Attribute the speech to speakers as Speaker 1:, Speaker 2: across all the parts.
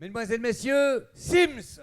Speaker 1: Mesdemoiselles, Messieurs, Sims.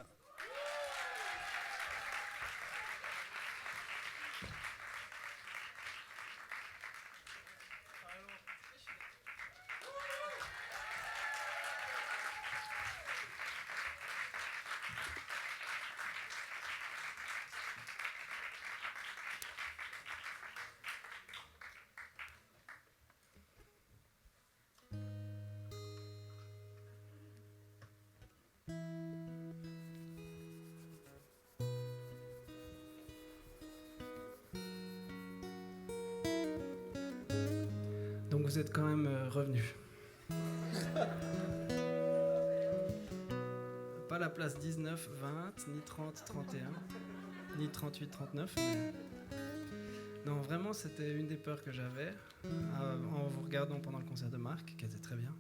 Speaker 2: Donc vous êtes quand même revenus. Pas la place 19, 20, ni 30, 31, ni 38, 39. Mais... Non, vraiment, c'était une des peurs que j'avais en vous regardant pendant le concert de Marc, qui était très bien.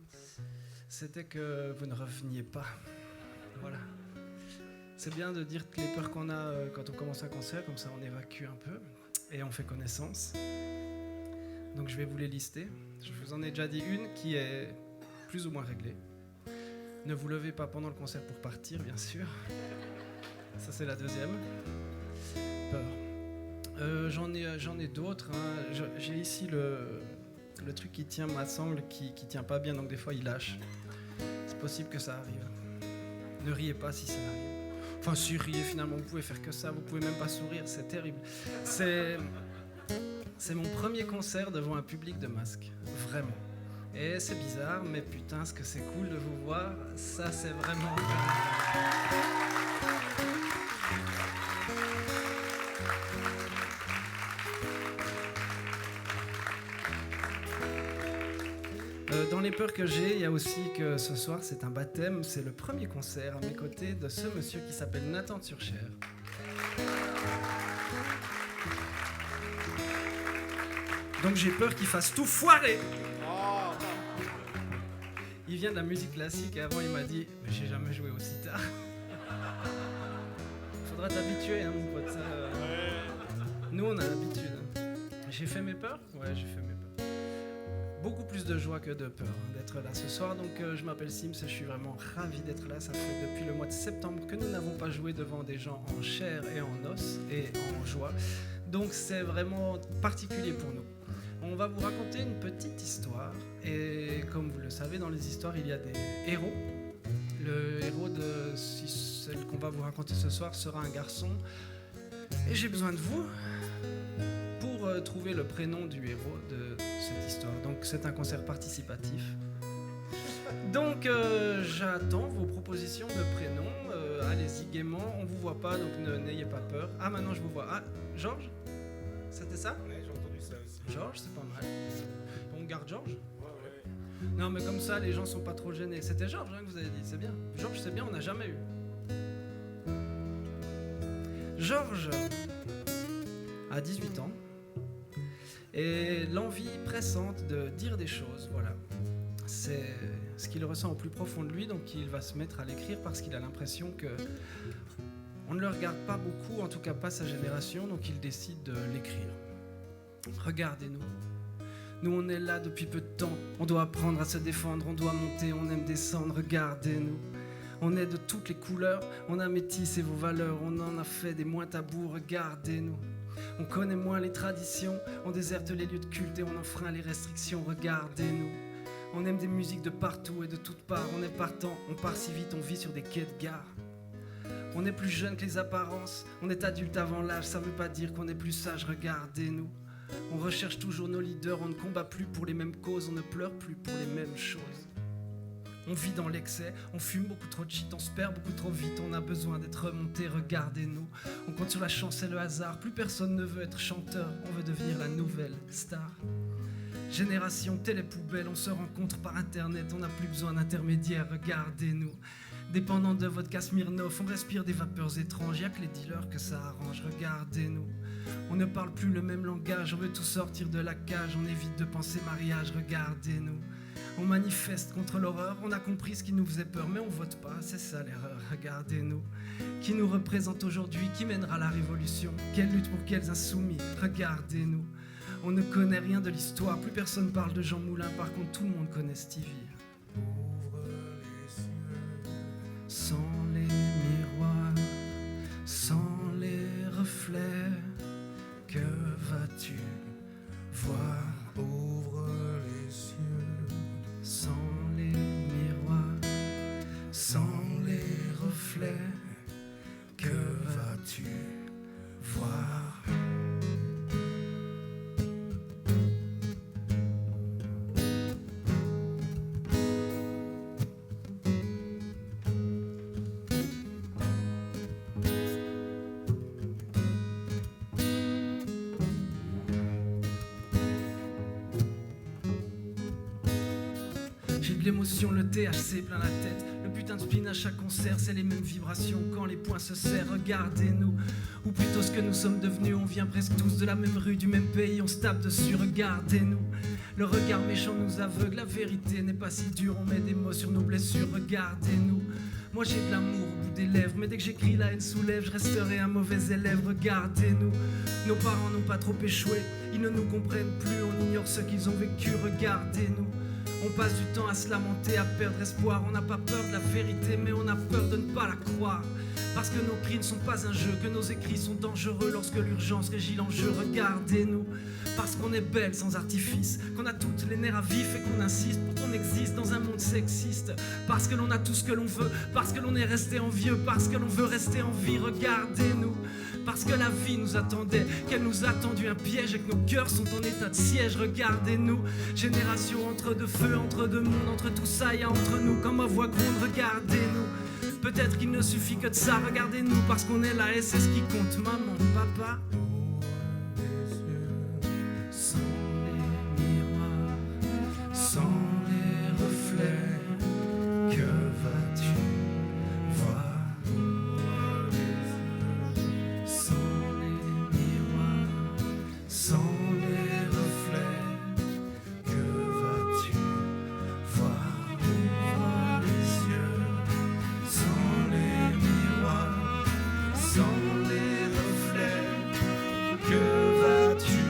Speaker 2: C'était que vous ne reveniez pas. Voilà. C'est bien de dire les peurs qu'on a quand on commence un concert, comme ça on évacue un peu et on fait connaissance. Donc je vais vous les lister. Je vous en ai déjà dit une qui est plus ou moins réglée. Ne vous levez pas pendant le concert pour partir, bien sûr. Ça c'est la deuxième. Peur. J'en ai d'autres. Hein. J'ai ici le truc qui tient ma sangle qui tient pas bien, donc des fois il lâche. C'est possible que ça arrive. Ne riez pas si ça arrive. Enfin, si riez finalement, vous pouvez faire que ça, vous pouvez même pas sourire, c'est terrible. C'est mon premier concert devant un public de masques, vraiment. Et c'est bizarre, mais putain, ce que c'est cool de vous voir, ça c'est vraiment... Dans les peurs que j'ai, il y a aussi que ce soir c'est un baptême, c'est le premier concert à mes côtés de ce monsieur qui s'appelle Nathan Turcher. Donc j'ai peur qu'il fasse tout foirer. Il vient de la musique classique et avant il m'a dit « Mais j'ai jamais joué aussi tard. » Faudra t'habituer, hein, mon pote. Ça, Nous on a l'habitude. J'ai fait mes peurs ? Ouais, j'ai fait mes peurs. Beaucoup plus de joie que de peur d'être là ce soir. Donc je m'appelle Sims et je suis vraiment ravi d'être là. Ça fait depuis le mois de septembre que nous n'avons pas joué devant des gens en chair et en os et en joie. Donc c'est vraiment particulier pour nous. On va vous raconter une petite histoire et comme vous le savez, dans les histoires, il y a des héros. Le héros de celle qu'on va vous raconter ce soir sera un garçon et j'ai besoin de vous pour trouver le prénom du héros de cette histoire. Donc c'est un concert participatif. Donc j'attends vos propositions de prénoms. Allez-y gaiement, on vous voit pas donc n'ayez pas peur. Ah maintenant je vous vois. Ah, Georges ? C'était ça ?
Speaker 3: Ouais, j'ai entendu ça aussi.
Speaker 2: Georges, c'est pas mal. On garde Georges ? Ouais. Non, mais comme ça, les gens sont pas trop gênés. C'était Georges hein, que vous avez dit, c'est bien. Georges, c'est bien, on n'a jamais eu. Georges a 18 ans et l'envie pressante de dire des choses, voilà. C'est ce qu'il ressent au plus profond de lui, donc il va se mettre à l'écrire parce qu'il a l'impression que on ne le regarde pas beaucoup, en tout cas pas sa génération, donc il décide de l'écrire. Regardez-nous. Nous, on est là depuis peu de temps. On doit apprendre à se défendre, on doit monter, on aime descendre. Regardez-nous. On est de toutes les couleurs, on a métissé vos valeurs, on en a fait des moins tabous. Regardez-nous. On connaît moins les traditions, on déserte les lieux de culte et on enfreint les restrictions. Regardez-nous. On aime des musiques de partout et de toutes parts. On est partant, on part si vite, on vit sur des quais de gare. On est plus jeune que les apparences, on est adulte avant l'âge, ça veut pas dire qu'on est plus sage, regardez-nous. On recherche toujours nos leaders, on ne combat plus pour les mêmes causes, on ne pleure plus pour les mêmes choses. On vit dans l'excès, on fume beaucoup trop de shit, on se perd beaucoup trop vite, on a besoin d'être remonté, regardez-nous. On compte sur la chance et le hasard, plus personne ne veut être chanteur, on veut devenir la nouvelle star. Génération télé-poubelle, on se rencontre par internet, on n'a plus besoin d'intermédiaires, regardez-nous. Dépendant de vodka Smirnoff, on respire des vapeurs étranges, y'a que les dealers que ça arrange, regardez-nous. On ne parle plus le même langage, on veut tout sortir de la cage, on évite de penser mariage, regardez-nous. On manifeste contre l'horreur, on a compris ce qui nous faisait peur, mais on vote pas, c'est ça l'erreur, regardez-nous. Qui nous représente aujourd'hui, qui mènera la révolution, quelle lutte pour quels insoumis, regardez-nous. On ne connaît rien de l'histoire, plus personne parle de Jean Moulin, par contre tout le monde connaît Stevie.
Speaker 3: Ouvre les cieux,
Speaker 2: sans les miroirs, sans les reflets, que vas-tu voir?
Speaker 3: Ouvre les yeux,
Speaker 2: Sans les miroirs, sans les reflets,
Speaker 3: que vas-tu voir?
Speaker 2: J'ai de l'émotion, le THC plein la tête. Le putain de spleen à chaque concert, c'est les mêmes vibrations quand les poings se serrent. Regardez-nous, ou plutôt ce que nous sommes devenus. On vient presque tous de la même rue, du même pays, on se tape dessus. Regardez-nous, le regard méchant nous aveugle. La vérité n'est pas si dure, on met des mots sur nos blessures. Regardez-nous, moi j'ai de l'amour au bout des lèvres, mais dès que j'écris la haine soulève, je resterai un mauvais élève. Regardez-nous, nos parents n'ont pas trop échoué, ils ne nous comprennent plus, on ignore ce qu'ils ont vécu. Regardez-nous, on passe du temps à se lamenter, à perdre espoir. On n'a pas peur de la vérité, mais on a peur de ne pas la croire. Parce que nos cris ne sont pas un jeu, que nos écrits sont dangereux lorsque l'urgence régit l'enjeu. Regardez-nous, parce qu'on est belle sans artifice, qu'on a toutes les nerfs à vif et qu'on insiste pour qu'on existe dans un monde sexiste. Parce que l'on a tout ce que l'on veut, parce que l'on est resté envieux, parce que l'on veut rester en vie. Regardez-nous, parce que la vie nous attendait, qu'elle nous a tendu un piège et que nos cœurs sont en état de siège. Regardez-nous, génération entre deux feux, entre deux mondes, entre tout ça et entre nous, comme ma voix gronde. Regardez-nous, peut-être qu'il ne suffit que de ça. Regardez-nous, parce qu'on est là et c'est ce qui compte. Maman, papa, sans les miroirs, sans les reflets, que vas-tu voir? Sans les miroirs, sans les reflets, que vas-tu voir? Ouvre les yeux, sans les miroirs, sans les reflets, que vas-tu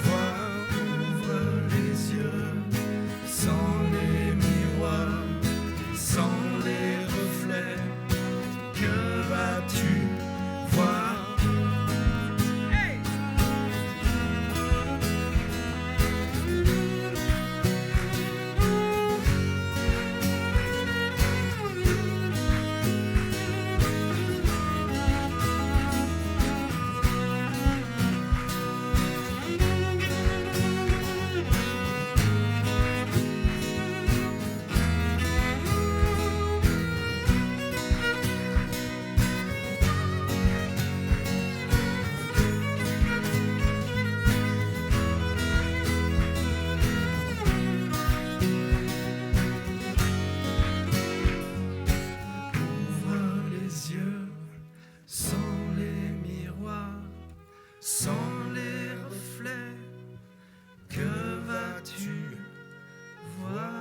Speaker 2: voir? Ouvre les yeux, sans les miroirs, sans les reflets, que vas-tu voir? Hey! Ouvre les yeux, sans les miroirs, sans les reflets, que vas-tu voir?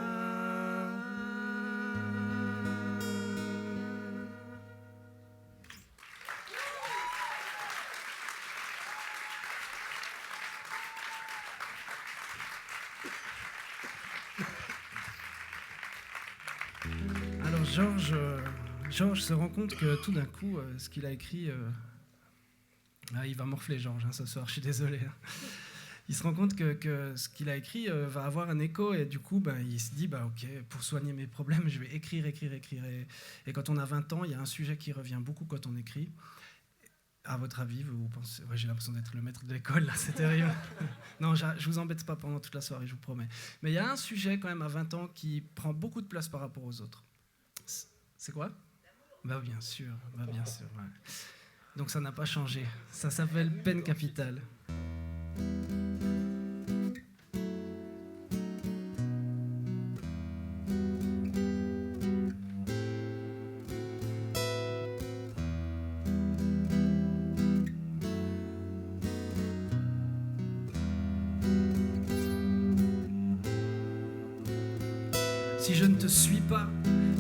Speaker 2: Alors Georges se rend compte que tout d'un coup, ce qu'il a écrit... il va morfler Georges ce soir, je suis désolé. Il se rend compte que ce qu'il a écrit va avoir un écho et du coup, il se dit, ok, pour soigner mes problèmes, je vais écrire. Et quand on a 20 ans, il y a un sujet qui revient beaucoup quand on écrit. À votre avis, vous pensez... Ouais, j'ai l'impression d'être le maître de l'école, là, c'est terrible. Non, je vous embête pas pendant toute la soirée, je vous promets. Mais il y a un sujet quand même à 20 ans qui prend beaucoup de place par rapport aux autres. C'est quoi ? Bien sûr, ouais. Donc ça n'a pas changé. Ça s'appelle peine capitale. Si je ne te suis pas,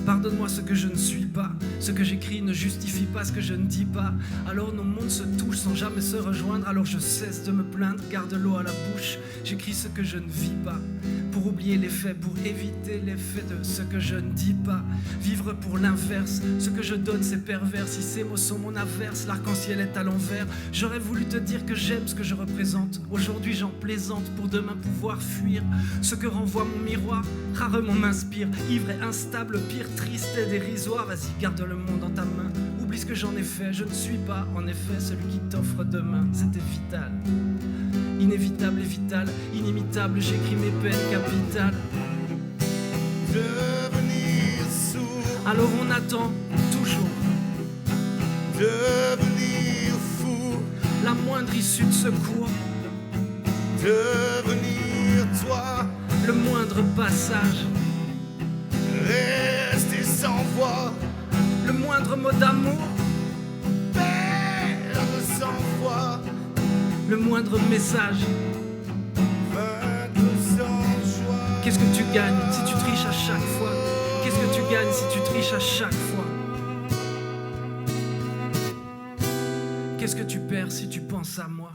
Speaker 2: pardonne-moi ce que je ne suis pas. Ce que j'écris ne justifie pas ce que je ne dis pas. Alors nos mondes se touchent sans jamais se rejoindre. Alors je cesse de me plaindre, garde l'eau à la bouche. J'écris ce que je ne vis pas. pour oublier les faits, pour éviter l'effet de ce que je ne dis pas. Vivre pour l'inverse, ce que je donne c'est pervers. Si ces mots sont mon averse, l'arc-en-ciel est à l'envers. J'aurais voulu te dire que j'aime ce que je représente. Aujourd'hui j'en plaisante pour demain pouvoir fuir. Ce que renvoie mon miroir, rarement m'inspire. Ivre et instable, pire, triste et dérisoire. Vas-y, garde le monde dans ta main. Oublie ce que j'en ai fait, je ne suis pas en effet celui qui t'offre demain. C'était vital, inévitable et vital, inimitable. J'écris mes peines capitales.
Speaker 3: Devenir sourd,
Speaker 2: Alors on attend toujours
Speaker 3: devenir fou,
Speaker 2: la moindre issue de secours,
Speaker 3: devenir toi,
Speaker 2: le moindre passage,
Speaker 3: rester sans voix,
Speaker 2: le moindre mot d'amour,
Speaker 3: perdre sans foi,
Speaker 2: le moindre message.
Speaker 3: vaincre sans joie.
Speaker 2: Qu'est-ce que tu gagnes si tu triches à chaque fois? Qu'est-ce que tu gagnes si tu triches à chaque fois? Qu'est-ce que tu perds si tu penses à moi?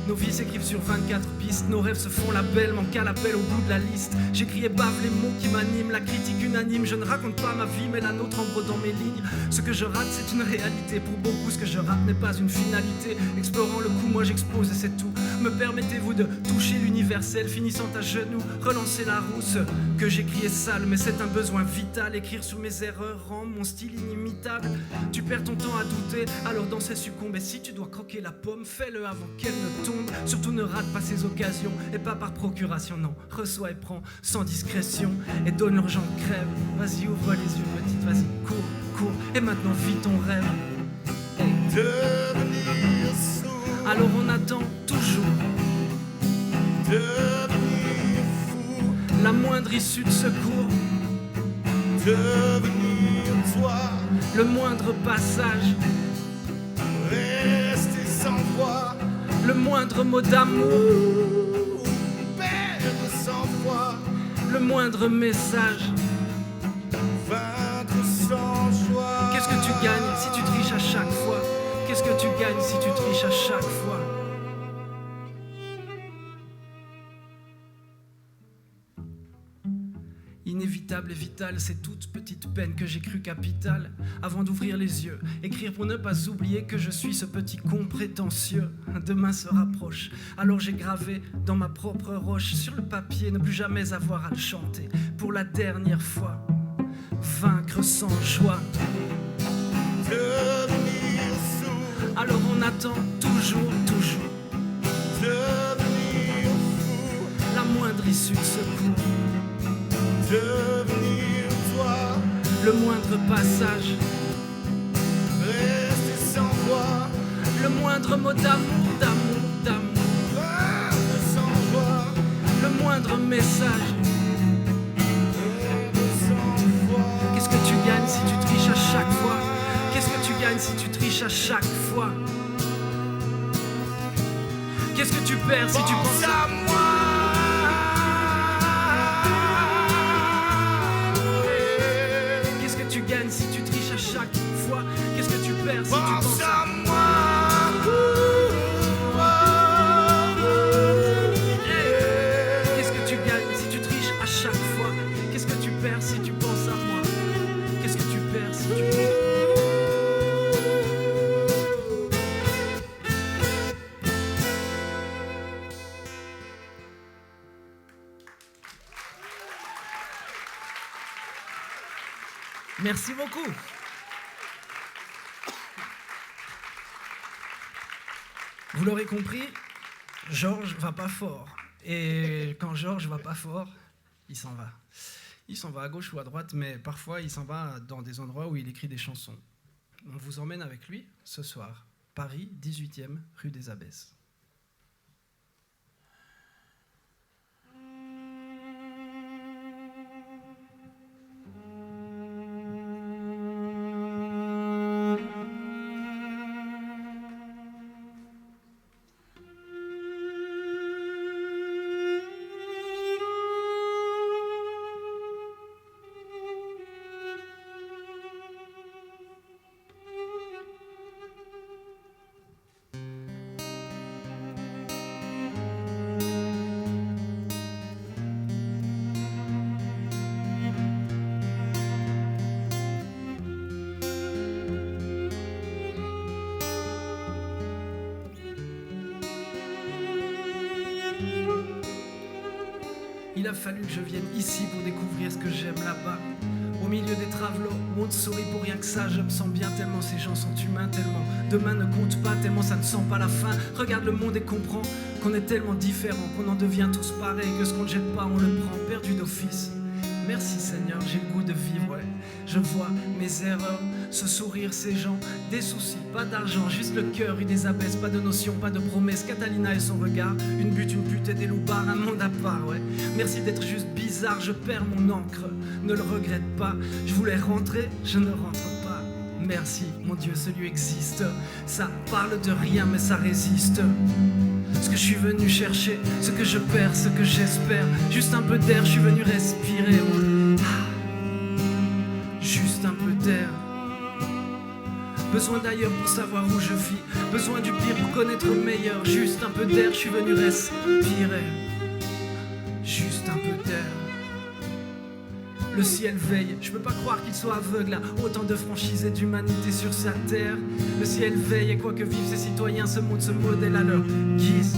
Speaker 2: Nos vies s'écrivent sur 24 pistes, nos rêves se font la belle, manque à l'appel au bout de la liste. J'écris et bave les mots qui m'animent, la critique unanime. Je ne raconte pas ma vie mais la nôtre en brodant mes lignes. Ce que je rate c'est une réalité, pour beaucoup ce que je rate n'est pas une finalité. Explorant le coup, moi j'expose et c'est tout. Me permettez-vous de toucher l'universel, finissant à genoux, relancer la roue. Ce que j'écris est sale mais c'est un besoin vital. Écrire sur mes erreurs rend mon style inimitable. Tu perds ton temps à douter, alors dans ces succombes. Et si tu dois croquer la pomme, fais-le avant qu'elle ne tombe. Surtout ne rate pas ces occasions, et pas par procuration, non. Reçois et prends sans discrétion, et donne urgent crève. Vas-y, ouvre les yeux, petite, vas-y, cours, cours, et maintenant vis ton rêve. Hey.
Speaker 3: Devenir sourd,
Speaker 2: Alors on attend toujours
Speaker 3: devenir fou,
Speaker 2: la moindre issue de secours,
Speaker 3: devenir toi,
Speaker 2: le moindre passage,
Speaker 3: rester sans voix,
Speaker 2: le moindre mot d'amour,
Speaker 3: perdre sans foi,
Speaker 2: le moindre message.
Speaker 3: vaincre sans joie.
Speaker 2: Qu'est-ce que tu gagnes si tu triches à chaque fois? Qu'est-ce que tu gagnes si tu triches à chaque fois? Inévitable et vital, c'est toute petite peine que j'ai cru capitale. Avant d'ouvrir les yeux, écrire pour ne pas oublier que je suis ce petit con prétentieux. Demain se rapproche, alors j'ai gravé dans ma propre roche sur le papier, ne plus jamais avoir à le chanter. Pour la dernière fois, vaincre sans joie.
Speaker 3: Devenir sourd,
Speaker 2: Alors on attend toujours, toujours
Speaker 3: devenir fou,
Speaker 2: la moindre issue de secours,
Speaker 3: devenir toi,
Speaker 2: le moindre passage,
Speaker 3: rester sans voix,
Speaker 2: le moindre mot d'amour, d'amour, d'amour,
Speaker 3: vaincre sans joie,
Speaker 2: le moindre message.
Speaker 3: perdre sans foi.
Speaker 2: Qu'est-ce que tu gagnes si tu triches à chaque fois? Qu'est-ce que tu gagnes si tu triches à chaque fois? Qu'est-ce que tu perds si tu penses à
Speaker 3: moi.
Speaker 2: Qu'est-ce que tu gagnes si tu triches à chaque fois? Qu'est-ce que tu perds si tu
Speaker 3: Pense
Speaker 2: penses
Speaker 3: à
Speaker 2: à
Speaker 3: moi.
Speaker 2: Qu'est-ce que tu gagnes si tu triches à chaque fois? Qu'est-ce que tu perds si tu penses à moi? Qu'est-ce que tu perds si tu penses? Merci beaucoup. Vous l'aurez compris, Georges va pas fort. Et quand Georges va pas fort, il s'en va. Il s'en va à gauche ou à droite, mais parfois il s'en va dans des endroits où il écrit des chansons. On vous emmène avec lui ce soir. Paris, 18e, rue des Abbesses. Il a fallu que je vienne ici pour découvrir ce que j'aime là-bas. Au milieu des travelots, où on te sourit pour rien que ça. Je me sens bien tellement ces gens sont humains, tellement demain ne compte pas, tellement ça ne sent pas la fin. Regarde le monde et comprends qu'on est tellement différents, qu'on en devient tous pareils, que ce qu'on ne jette pas on le prend, perdu d'office. Merci Seigneur, j'ai le goût de vivre, ouais. Je vois mes erreurs, ce sourire, ces gens, des soucis, pas d'argent, juste le cœur, une des abaisse, pas de notion, pas de promesse. Catalina et son regard, une butte, une pute et des loupards, un monde à part, ouais. Merci d'être juste bizarre, je perds mon encre, ne le regrette pas. Je voulais rentrer, je ne rentre pas. Merci, mon Dieu, celui existe. Ça parle de rien, mais ça résiste. Ce que je suis venu chercher, ce que je perds, ce que j'espère. Juste un peu d'air, je suis venu respirer. Juste un peu d'air. Besoin d'ailleurs pour savoir où je vis. Besoin du pire pour connaître le meilleur. Juste un peu d'air, je suis venu respirer. Juste un peu d'air. Le ciel veille, je peux pas croire qu'il soit aveugle à autant de franchise et d'humanité sur sa terre. Le ciel veille et quoi que vivent ses citoyens, ce monde se modèle à leur guise.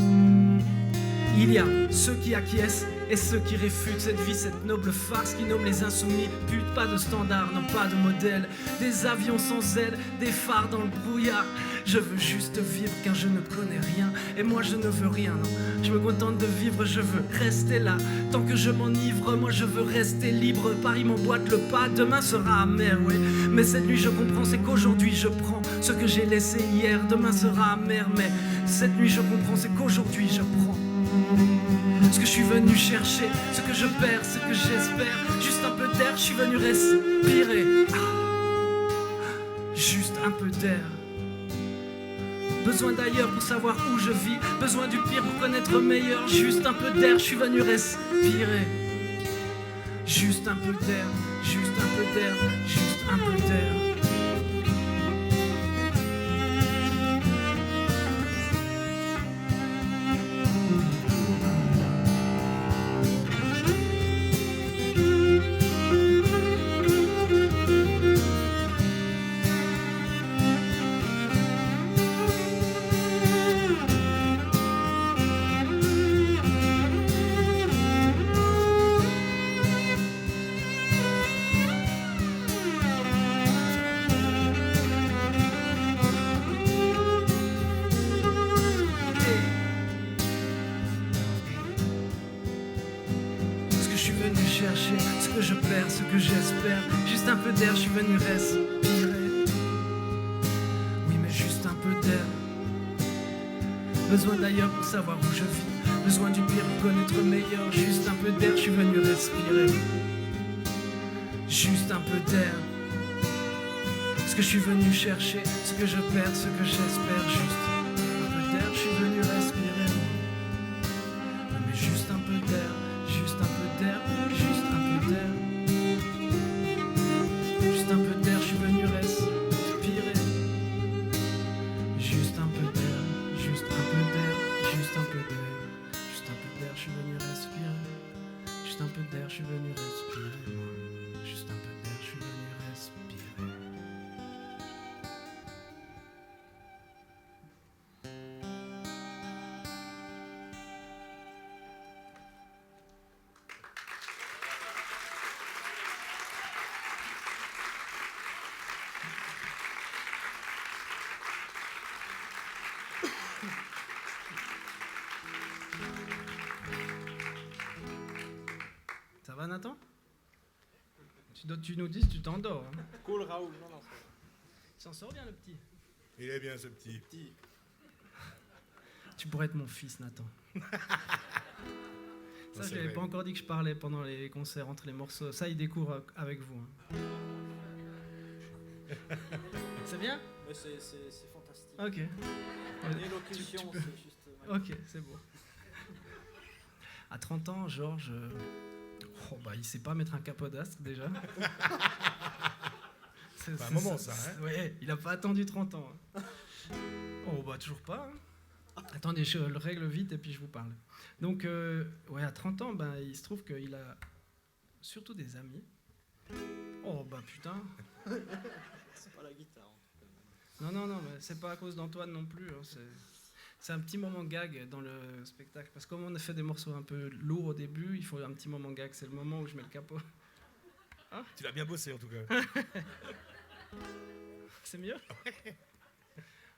Speaker 2: Il y a ceux qui acquiescent et ceux qui réfutent cette vie, cette noble farce qui nomme les insoumis. Pute, pas de standard, non pas de modèle. Des avions sans ailes, des phares dans le brouillard. Je veux juste vivre car je ne connais rien. Et moi je ne veux rien, non. Je me contente de vivre, je veux rester là. Tant que je m'enivre, moi je veux rester libre. Paris m'emboîte le pas, demain sera amer, ouais. Mais cette nuit je comprends, c'est qu'aujourd'hui je prends ce que j'ai laissé hier. Demain sera amer, mais cette nuit je comprends, c'est qu'aujourd'hui je prends ce que je suis venu chercher, ce que je perds, ce que j'espère. Juste un peu d'air, je suis venu respirer. Juste un peu d'air. Besoin d'ailleurs pour savoir où je vis. Besoin du pire pour connaître le meilleur. Juste un peu d'air, je suis venu respirer. Juste un peu d'air, juste un peu d'air, juste un peu d'air. Ce que je perds, ce que j'espère. Juste un peu d'air, je suis venu respirer. Oui, mais juste un peu d'air. Besoin d'ailleurs pour savoir où je vis. Besoin du pire pour connaître le meilleur. Juste un peu d'air, je suis venu respirer. Juste un peu d'air. Ce que je suis venu chercher, ce que je perds, ce que j'espère. Juste un peu d'air, je suis venu respirer. Oui, mais juste un peu d'air. Juste un peu d'air, juste un peu d'air. Juste un peu d'air, je suis venu respirer. Juste un peu d'air, juste un peu d'air, juste un peu d'air. Juste un peu d'air, je suis venu respirer. Juste un peu d'air, je suis venu respirer. Juste un peu d'air, je suis venu respirer. Ça va Nathan ? Tu nous dis si tu t'endors. Hein.
Speaker 4: Cool Raoul, non, non.
Speaker 2: Il s'en sort bien le petit.
Speaker 3: Il est bien ce petit.
Speaker 2: Tu pourrais être mon fils Nathan. Ça je l'avais pas encore dit que je parlais pendant les concerts entre les morceaux. Ça il découvre avec vous. Hein. C'est bien ?
Speaker 4: Mais c'est fantastique.
Speaker 2: Ok.
Speaker 4: L'élocution,
Speaker 2: peux-
Speaker 4: c'est juste magnifique.
Speaker 2: Ok, c'est beau. À 30 ans, Georges, il sait pas mettre un capodastre déjà.
Speaker 3: C'est un moment ça, hein.
Speaker 2: Ouais, il a pas attendu 30 ans. Hein. Toujours pas. Hein. Attendez, je le règle vite et puis je vous parle. Donc, à 30 ans, il se trouve qu'il a surtout des amis. Putain.
Speaker 4: C'est pas la guitare.
Speaker 2: Non, mais c'est pas à cause d'Antoine non plus. Hein, C'est un petit moment gag dans le spectacle, parce que comme on a fait des morceaux un peu lourds au début, il faut un petit moment gag, c'est le moment où je mets le capot.
Speaker 3: Tu l'as bien bossé en tout cas.
Speaker 2: C'est mieux?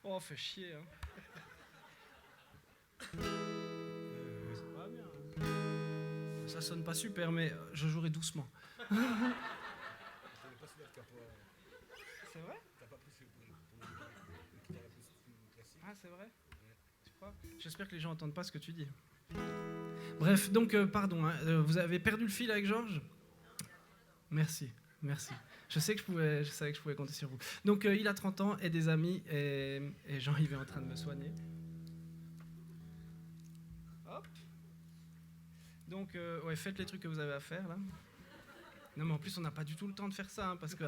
Speaker 2: Oh, fait chier, hein. C'est pas bien. Ça sonne pas super, mais je jouerai doucement. C'est vrai? Ah, c'est vrai? Tu crois? J'espère que les gens entendent pas ce que tu dis. Bref, donc, pardon, hein, vous avez perdu le fil avec Georges? Merci. Je savais que je pouvais compter sur vous. Donc, il a 30 ans et des amis, et Jean-Yves est en train de me soigner. Hop. Donc, ouais, faites les trucs que vous avez à faire, là. Non, mais en plus, on n'a pas du tout le temps de faire ça, hein, parce que,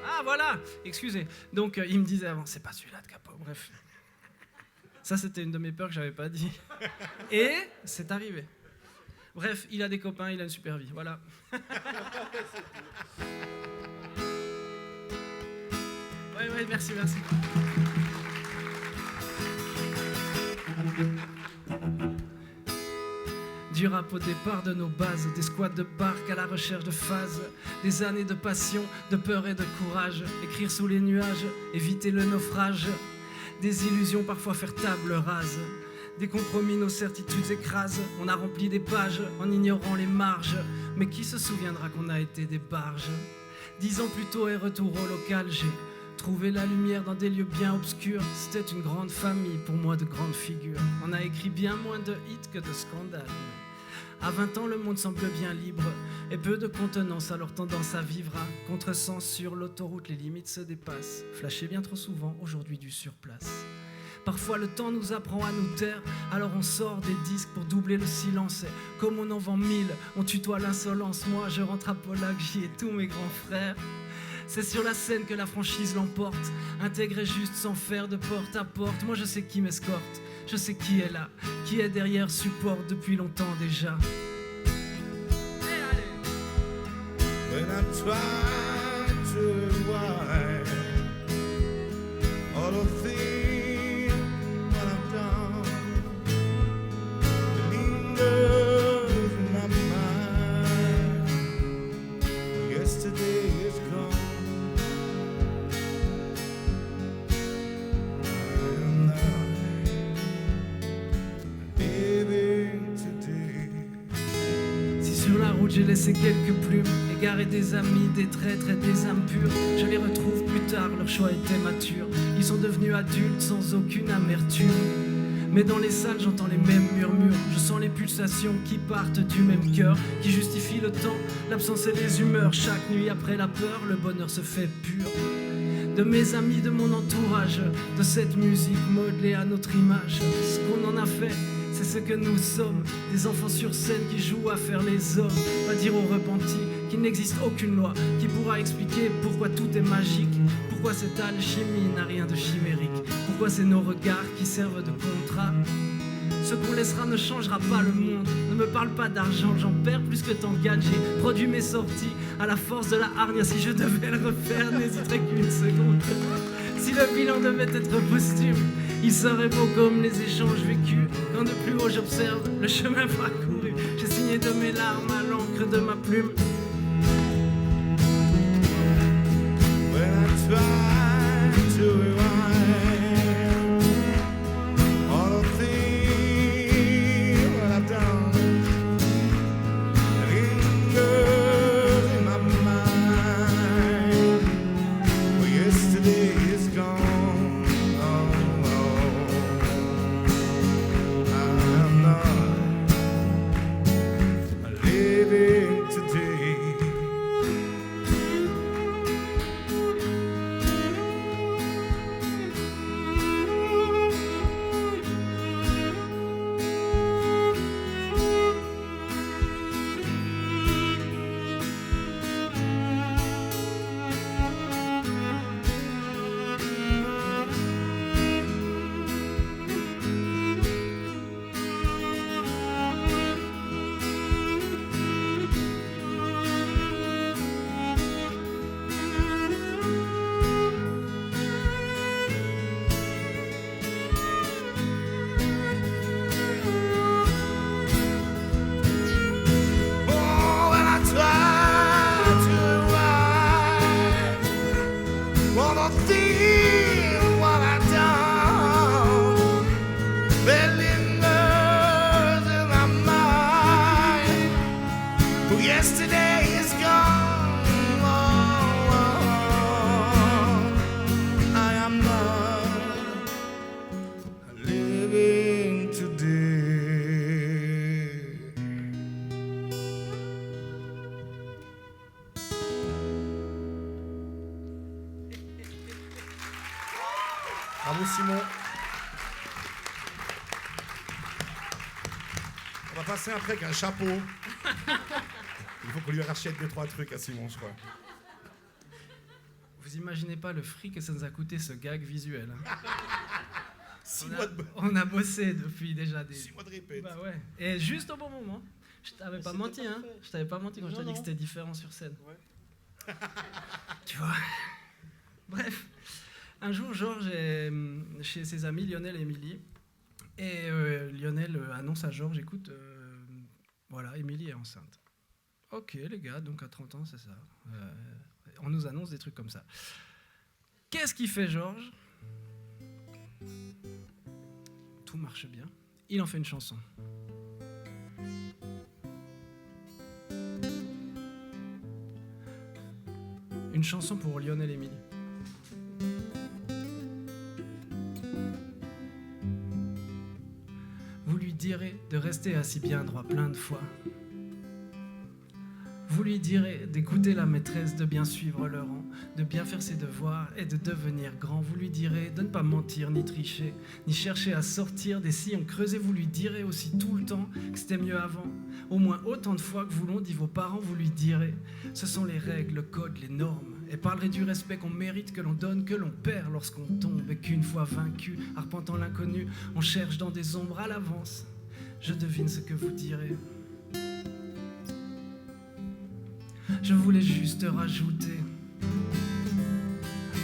Speaker 2: Ah, voilà. Excusez. Donc, il me disait avant, c'est pas celui-là de Capot. Bref. Ça, c'était une de mes peurs que j'avais pas dit. Et c'est arrivé. Bref, il a des copains, il a une super vie, voilà. Ouais, merci. Du rap au départ de nos bases, des squats de barques à la recherche de phases, des années de passion, de peur et de courage, écrire sous les nuages, éviter le naufrage, des illusions parfois faire table rase. Des compromis, nos certitudes écrasent. On a rempli des pages en ignorant les marges. Mais qui se souviendra qu'on a été des barges? 10 ans plus tôt et retour au local, j'ai trouvé la lumière dans des lieux bien obscurs. C'était une grande famille, pour moi de grandes figures. On a écrit bien moins de hits que de scandales. À 20 ans, le monde semble bien libre et peu de contenance, alors tendance à vivre à contresens sur l'autoroute, les limites se dépassent. Flashé bien trop souvent, aujourd'hui du surplace. Parfois le temps nous apprend à nous taire, alors on sort des disques pour doubler le silence. Et comme on en vend 1000, on tutoie l'insolence. Moi je rentre à Polac, j'y ai tous mes grands frères. C'est sur la scène que la franchise l'emporte, intégré juste sans faire de porte à porte. Moi je sais qui m'escorte, je sais qui est là, qui est derrière support depuis longtemps déjà.
Speaker 3: When I try to rewind all the things that I've done, the lingers in my mind. Yesterday is gone. I'm not living today.
Speaker 2: Si sur la route j'ai laissé quelques plumes, égaré des amis, des traîtres et des âmes pures, je les retrouve plus tard, leur choix était mature. Ils sont devenus adultes sans aucune amertume. Mais dans les salles j'entends les mêmes murmures, je sens les pulsations qui partent du même cœur, qui justifient le temps, l'absence et les humeurs. Chaque nuit après la peur, le bonheur se fait pur. De mes amis, de mon entourage, de cette musique modelée à notre image. Ce qu'on en a fait, c'est ce que nous sommes, des enfants sur scène qui jouent à faire les hommes. Pas dire aux repentis qu'il n'existe aucune loi qui pourra expliquer pourquoi tout est magique, pourquoi cette alchimie n'a rien de chimérique, pourquoi c'est nos regards qui servent de contrat. Ce qu'on laissera ne changera pas le monde. Ne me parle pas d'argent, j'en perds plus que t'en gagnes. J'ai produit mes sorties à la force de la hargne. Si je devais le refaire, n'hésiterais qu'une seconde. Si le bilan devait être posthume, il serait beau comme les échanges vécus. Quand de plus haut j'observe le chemin parcouru, j'ai signé de mes larmes à l'encre de ma plume.
Speaker 3: When I try to rewind all the things that I've done, lingers in my mind. Well, yesterday is gone. Oh, I'm not living today. yesterday is gone. I am not living today. Bravo Simon. On va passer après avec un chapeau. Il faut qu'on lui rachète 2-3 trucs à Simon, je crois.
Speaker 2: Vous imaginez pas le fric que ça nous a coûté ce gag visuel. Hein.
Speaker 3: 6 mois de...
Speaker 2: On a bossé depuis déjà des...
Speaker 3: 6 mois de répète.
Speaker 2: Bah ouais. Et juste au bon moment. Je t'avais pas
Speaker 4: c'était
Speaker 2: menti, hein.
Speaker 4: parfait.
Speaker 2: Je t'avais pas menti quand je t'ai
Speaker 4: Non,
Speaker 2: dit que
Speaker 4: non.
Speaker 2: c'était différent sur scène.
Speaker 4: Ouais.
Speaker 2: Tu vois. Bref. Un jour, Georges est chez ses amis Lionel et Émilie. Et Lionel annonce à Georges, écoute, voilà, Émilie est enceinte. Ok, les gars, donc à 30 ans, c'est ça. On nous annonce des trucs comme ça. Qu'est-ce qu'il fait, Georges ? Tout marche bien. Il en fait une chanson. Une chanson pour Lionel et Émilie. Vous lui direz de rester assis bien droit plein de fois. Vous lui direz d'écouter la maîtresse, de bien suivre le rang, de bien faire ses devoirs et de devenir grand. Vous lui direz de ne pas mentir ni tricher, ni chercher à sortir des sillons creusés. Vous lui direz aussi tout le temps que c'était mieux avant. Au moins autant de fois que vous l'ont dit vos parents, vous lui direz ce sont les règles, le code, les normes. Et parlerez du respect qu'on mérite, que l'on donne, que l'on perd lorsqu'on tombe. Et qu'une fois vaincu, arpentant l'inconnu, on cherche dans des ombres à l'avance. Je devine ce que vous direz. Je voulais juste rajouter.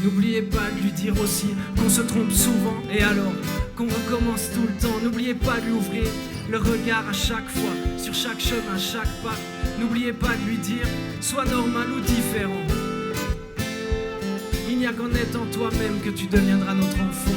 Speaker 2: N'oubliez pas de lui dire aussi qu'on se trompe souvent et alors qu'on recommence tout le temps. N'oubliez pas de lui ouvrir le regard à chaque fois, sur chaque chemin, chaque pas. N'oubliez pas de lui dire sois normal ou différent. Il n'y a qu'en étant toi-même que tu deviendras notre enfant.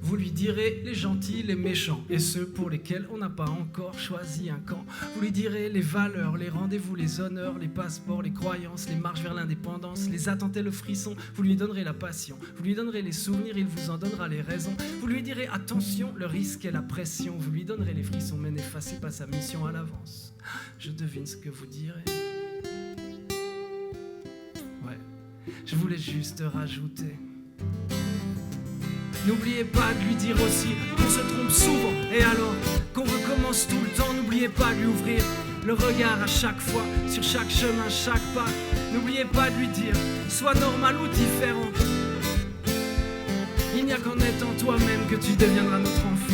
Speaker 2: Vous lui direz les gentils, les méchants et ceux pour lesquels on n'a pas encore choisi un camp. Vous lui direz les valeurs, les rendez-vous, les honneurs, les passeports, les croyances, les marches vers l'indépendance, les attentes et le frisson. Vous lui donnerez la passion, vous lui donnerez les souvenirs, il vous en donnera les raisons. Vous lui direz attention, le risque et la pression. Vous lui donnerez les frissons, mais n'effacez pas sa mission à l'avance. Je devine ce que vous direz. Ouais, je voulais juste rajouter. N'oubliez pas de lui dire aussi qu'on se trompe souvent et alors qu'on recommence tout le temps. N'oubliez pas de lui ouvrir le regard à chaque fois, sur chaque chemin, chaque pas. N'oubliez pas de lui dire sois normal ou différent. Il n'y a qu'en étant toi-même que tu deviendras notre enfant.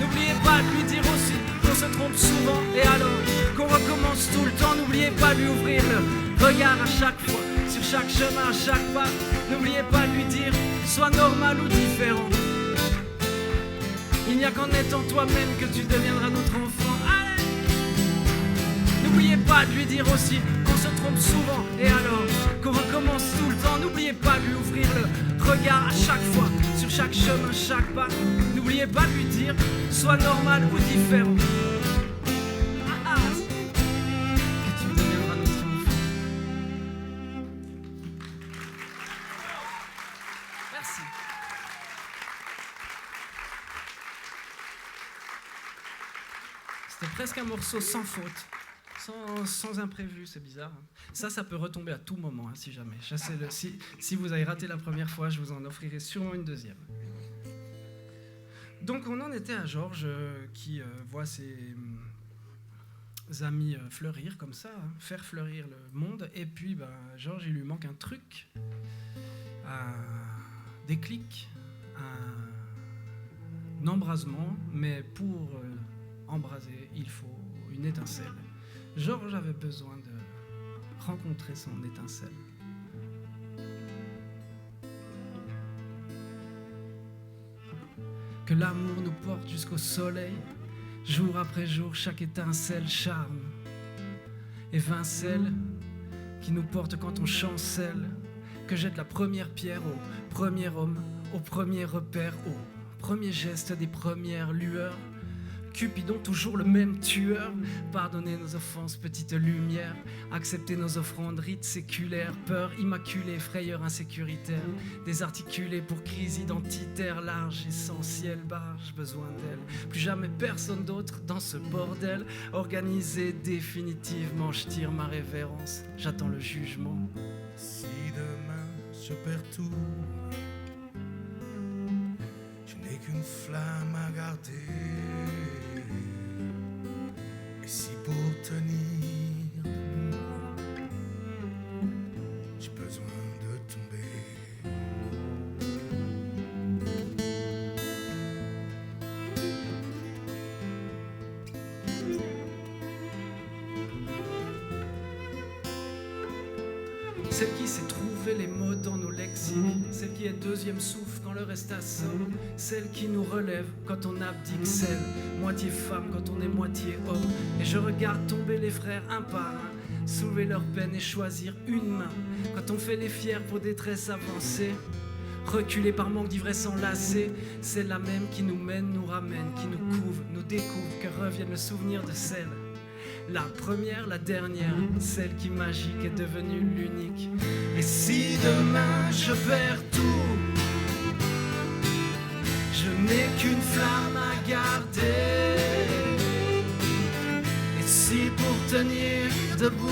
Speaker 2: N'oubliez pas de lui dire aussi qu'on se trompe souvent et alors qu'on recommence tout le temps. N'oubliez pas de lui ouvrir le regard à chaque fois, sur chaque chemin, à chaque pas. N'oubliez pas de lui dire sois normal ou différent. Il n'y a qu'en étant toi-même que tu deviendras notre enfant. Allez! N'oubliez pas de lui dire aussi qu'on se trompe souvent et alors qu'on recommence tout le temps. N'oubliez pas de lui ouvrir le regard à chaque fois, sur chaque chemin, chaque pas. N'oubliez pas de lui dire sois normal ou différent. Que tu deviendras notre enfant. Merci. C'était presque un morceau sans faute. Sans imprévu, c'est bizarre. Ça peut retomber à tout moment, hein, si jamais. Chassez-le. Si vous avez raté la première fois, je vous en offrirai sûrement une deuxième. Donc on en était à Georges qui voit ses amis fleurir comme ça, hein, faire fleurir le monde. Et puis Georges, il lui manque un truc, un déclic, un embrasement. Mais pour embraser, il faut une étincelle. Georges avait besoin de rencontrer son étincelle. Que l'amour nous porte jusqu'au soleil, jour après jour, chaque étincelle charme. Évincelle qui nous porte quand on chancelle, que jette la première pierre au premier homme, au premier repère, au premier geste des premières lueurs. Cupidon, toujours le même tueur. Pardonnez nos offenses, petite lumière. Acceptez nos offrandes, rites séculaires. Peur immaculée, frayeur insécuritaire. Désarticulée pour crise identitaire. Large, essentielle, barge, besoin d'elle. Plus jamais personne d'autre dans ce bordel. Organisé définitivement, je tire ma révérence. J'attends le jugement.
Speaker 3: Si demain je perds tout, je n'ai qu'une flamme à garder. Et si pour tenir debout, j'ai besoin de tomber.
Speaker 2: Celle qui sait trouver les mots dans nos lexiques, celle qui est deuxième souffle quand le reste assomme, celle qui nous relève quand on abdique, celle moitié femme quand on est moitié homme. Et je regarde tomber les frères un par un, soulever leur peine et choisir une main. Quand on fait les fiers pour détresse avancée, reculés par manque d'ivresse enlacée, c'est la même qui nous mène, nous ramène, qui nous couve, nous découvre, que revienne le souvenir de celle. La première, la dernière, celle qui magique est devenue l'unique. Et si demain je perds tout, je n'ai qu'une flamme à garder. Et si pour tenir debout,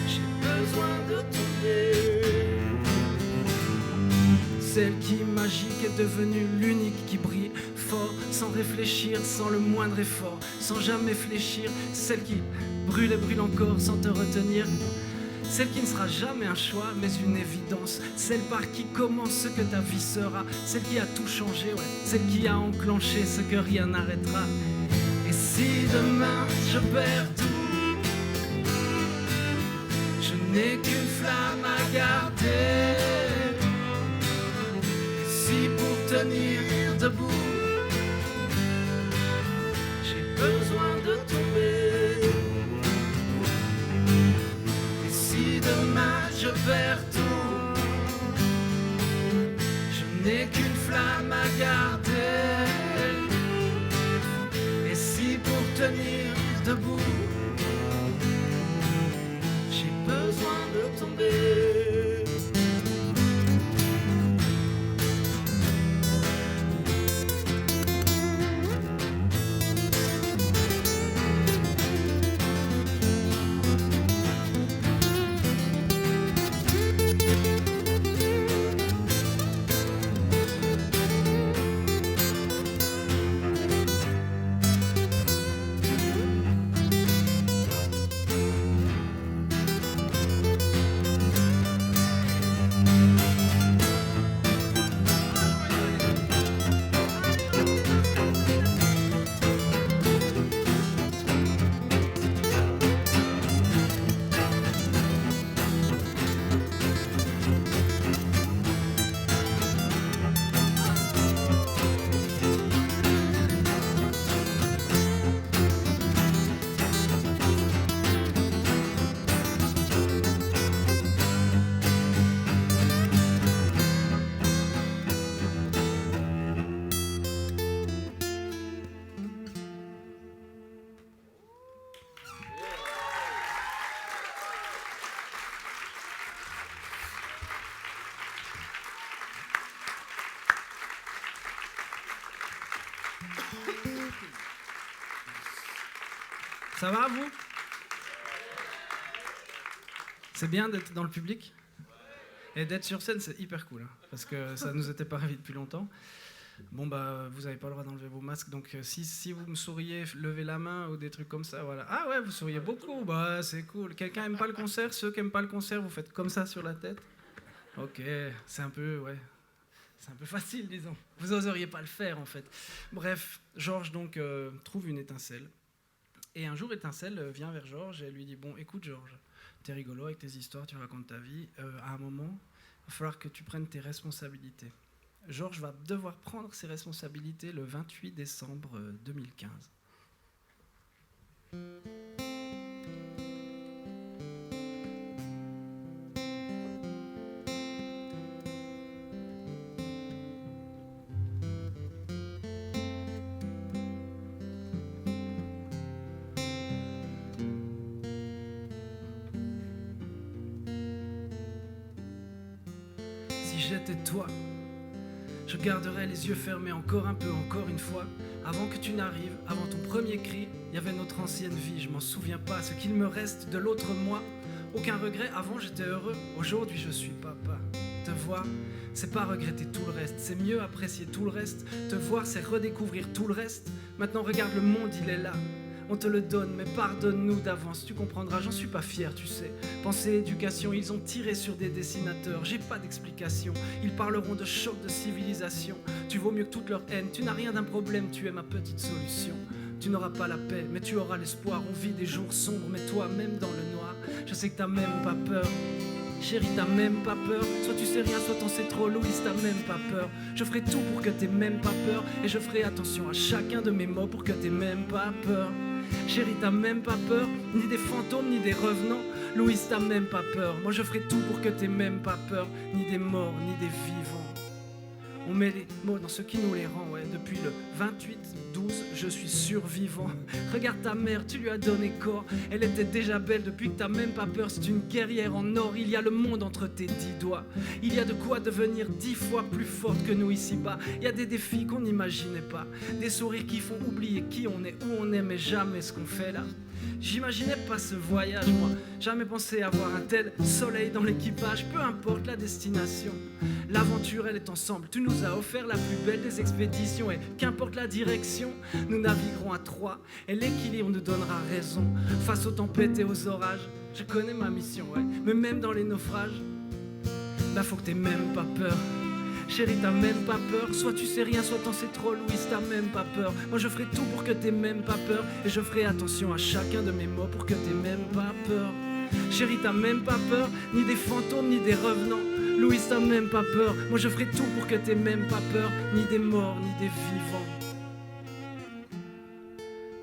Speaker 2: j'ai besoin de tomber. Celle qui magique est devenue l'unique, qui brille fort, sans réfléchir, sans le moindre effort, sans jamais fléchir. Celle qui brûle et brûle encore sans te retenir. Celle qui ne sera jamais un choix, mais une évidence. Celle par qui commence ce que ta vie sera. Celle qui a tout changé, ouais. Celle qui a enclenché ce que rien n'arrêtera. Et si demain je perds tout, je n'ai qu'une flamme à garder. Si pour tenir debout, j'ai besoin de tomber. Et si demain je perds tout, je n'ai qu'une flamme à garder. Et si pour tenir debout, j'ai besoin de tomber. Ça va, vous? C'est bien d'être dans le public? Et d'être sur scène, c'est hyper cool, hein, parce que ça nous était pas arrivé depuis longtemps. Bon, bah, vous n'avez pas le droit d'enlever vos masques, donc si vous me souriez, levez la main ou des trucs comme ça, voilà. Ah ouais, vous souriez beaucoup, bah c'est cool. Quelqu'un aime pas le concert? Ceux qui aiment pas le concert, vous faites comme ça sur la tête? Ok, c'est un peu, ouais, c'est un peu facile, disons. Vous oseriez pas le faire, en fait. Bref, Georges, donc, trouve une étincelle. Et un jour, Étincelle vient vers Georges et lui dit « Bon, écoute Georges, t'es rigolo avec tes histoires, tu racontes ta vie. À un moment, il va falloir que tu prennes tes responsabilités. » Georges va devoir prendre ses responsabilités le 28 décembre 2015. Si j'étais toi, je garderais les yeux fermés encore un peu, encore une fois. Avant que tu n'arrives, avant ton premier cri, il y avait notre ancienne vie, je m'en souviens pas. Ce qu'il me reste de l'autre moi, aucun regret, avant j'étais heureux, aujourd'hui je suis papa. Te voir, c'est pas regretter tout le reste, c'est mieux apprécier tout le reste. Te voir, c'est redécouvrir tout le reste. Maintenant regarde le monde, il est là. On te le donne, mais pardonne-nous d'avance, tu comprendras, j'en suis pas fier, tu sais. Pensée, éducation, ils ont tiré sur des dessinateurs, j'ai pas d'explication. Ils parleront de choc de civilisation. Tu vaux mieux que toute leur haine, tu n'as rien d'un problème, tu es ma petite solution. Tu n'auras pas la paix, mais tu auras l'espoir. On vit des jours sombres, mais toi, même dans le noir, je sais que t'as même pas peur. Chérie, t'as même pas peur. Soit tu sais rien, soit t'en sais trop. Louise, t'as même pas peur. Je ferai tout pour que t'aies même pas peur. Et je ferai attention à chacun de mes mots pour que t'aies même pas peur. Chérie, t'as même pas peur, ni des fantômes, ni des revenants. Louise, t'as même pas peur. Moi, je ferai tout pour que t'aies même pas peur, ni des morts, ni des vivants. On met les mots dans ce qui nous les rend, ouais. Depuis le 28-12, je suis survivant. Regarde ta mère, tu lui as donné corps. Elle était déjà belle depuis que t'as même pas peur. C'est une guerrière en or, il y a le monde entre tes 10 doigts. Il y a de quoi devenir 10 fois plus forte que nous ici-bas. Il y a des défis qu'on n'imaginait pas. Des sourires qui font oublier qui on est, où on est, mais jamais ce qu'on fait là. J'imaginais pas ce voyage, moi. Jamais pensé avoir un tel soleil dans l'équipage. Peu importe la destination, l'aventure elle est ensemble. Tu nous as offert la plus belle des expéditions. Et qu'importe la direction, nous naviguerons à trois. Et l'équilibre nous donnera raison face aux tempêtes et aux orages. Je connais ma mission, ouais. Mais même dans les naufrages, bah faut que t'aies même pas peur. Chérie, t'as même pas peur. Soit tu sais rien, soit t'en sais trop. Louise, t'as même pas peur. Moi je ferai tout pour que t'aies même pas peur. Et je ferai attention à chacun de mes mots pour que t'aies même pas peur. Chérie, t'as même pas peur, ni des fantômes, ni des revenants. Louise, t'as même pas peur. Moi je ferai tout pour que t'aies même pas peur, ni des morts, ni des vivants.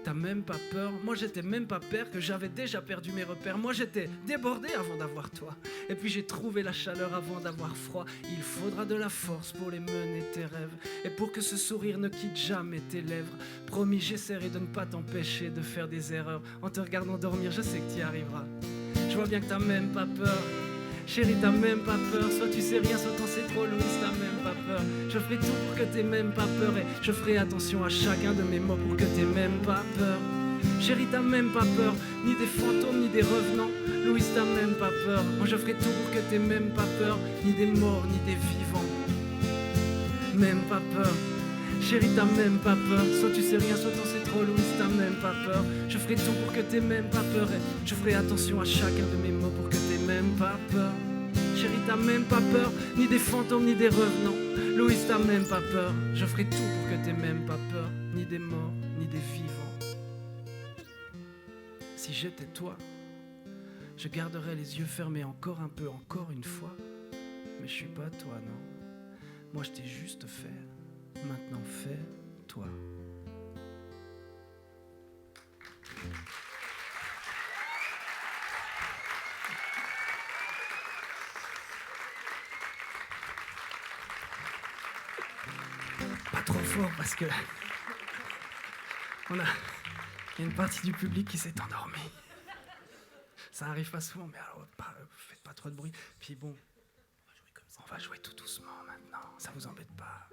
Speaker 2: T'as même pas peur. Moi j'étais même pas père, que j'avais déjà perdu mes repères. Moi j'étais débordé avant d'avoir toi. Et puis j'ai trouvé la chaleur avant d'avoir froid. Il faudra de la force pour les mener tes rêves. Et pour que ce sourire ne quitte jamais tes lèvres. Promis, j'essaierai de ne pas t'empêcher de faire des erreurs. En te regardant dormir, je sais que t'y arriveras. Je vois bien que t'as même pas peur. Chérie, t'as même pas peur. Soit tu sais rien, soit t'en sais trop. Louise, t'as même pas peur. Je ferai tout pour que t'aies même pas peur. Et je ferai attention à chacun de mes mots pour que t'aies même pas peur. Chérie, t'as même pas peur, ni des fantômes, ni des revenants. Louise, t'as même pas peur. Moi je ferai tout pour que t'aies même pas peur, ni des morts, ni des vivants. Même pas peur. Chérie, t'as même pas peur. Soit tu sais rien, soit t'en sais trop. Louise, t'as même pas peur. Je ferai tout pour que t'aies même pas peur. Et je ferai attention à chacun de mes mots pour que t'aies même pas peur. Chérie, t'as même pas peur, ni des fantômes, ni des revenants. Louise, t'as même pas peur. Je ferai tout pour que t'aies même pas peur, ni des morts, ni des vivants. Si j'étais toi, je garderais les yeux fermés encore un peu, encore une fois. Mais je suis pas toi, non. Moi, je t'ai juste fait. Maintenant, fais toi. Pas trop fort parce que il y a une partie du public qui s'est endormie. Ça arrive pas souvent, mais alors faites pas trop de bruit. Puis bon, on va jouer tout doucement maintenant. Ça vous embête pas.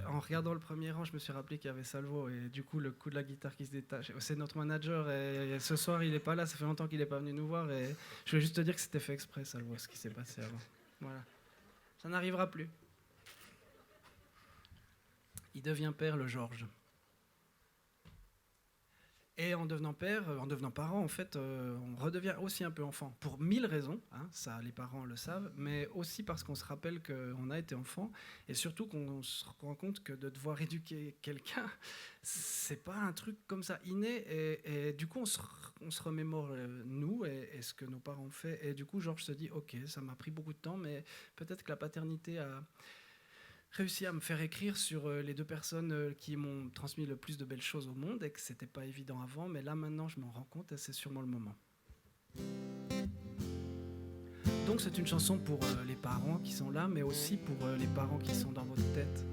Speaker 2: En regardant le premier rang, je me suis rappelé qu'il y avait Salvo et du coup le coup de la guitare qui se détache. C'est notre manager et ce soir il est pas là. Ça fait longtemps qu'il est pas venu nous voir et je voulais juste te dire que c'était fait exprès, Salvo, ce qui s'est passé avant. Voilà, ça n'arrivera plus. Il devient père, le Georges. Et en devenant père, en devenant parent, en fait, on redevient aussi un peu enfant. Pour 1000 raisons, hein, ça les parents le savent, mais aussi parce qu'on se rappelle qu'on a été enfant, et surtout qu'on se rend compte que de devoir éduquer quelqu'un, c'est pas un truc comme ça inné, et du coup on se remémore nous et ce que nos parents ont fait, et du coup Georges se dit ok, ça m'a pris beaucoup de temps, mais peut-être que la paternité a réussi à me faire écrire sur les deux personnes qui m'ont transmis le plus de belles choses au monde, et que c'était pas évident avant, mais là maintenant je m'en rends compte et c'est sûrement le moment. Donc c'est une chanson pour les parents qui sont là, mais aussi pour les parents qui sont dans votre tête.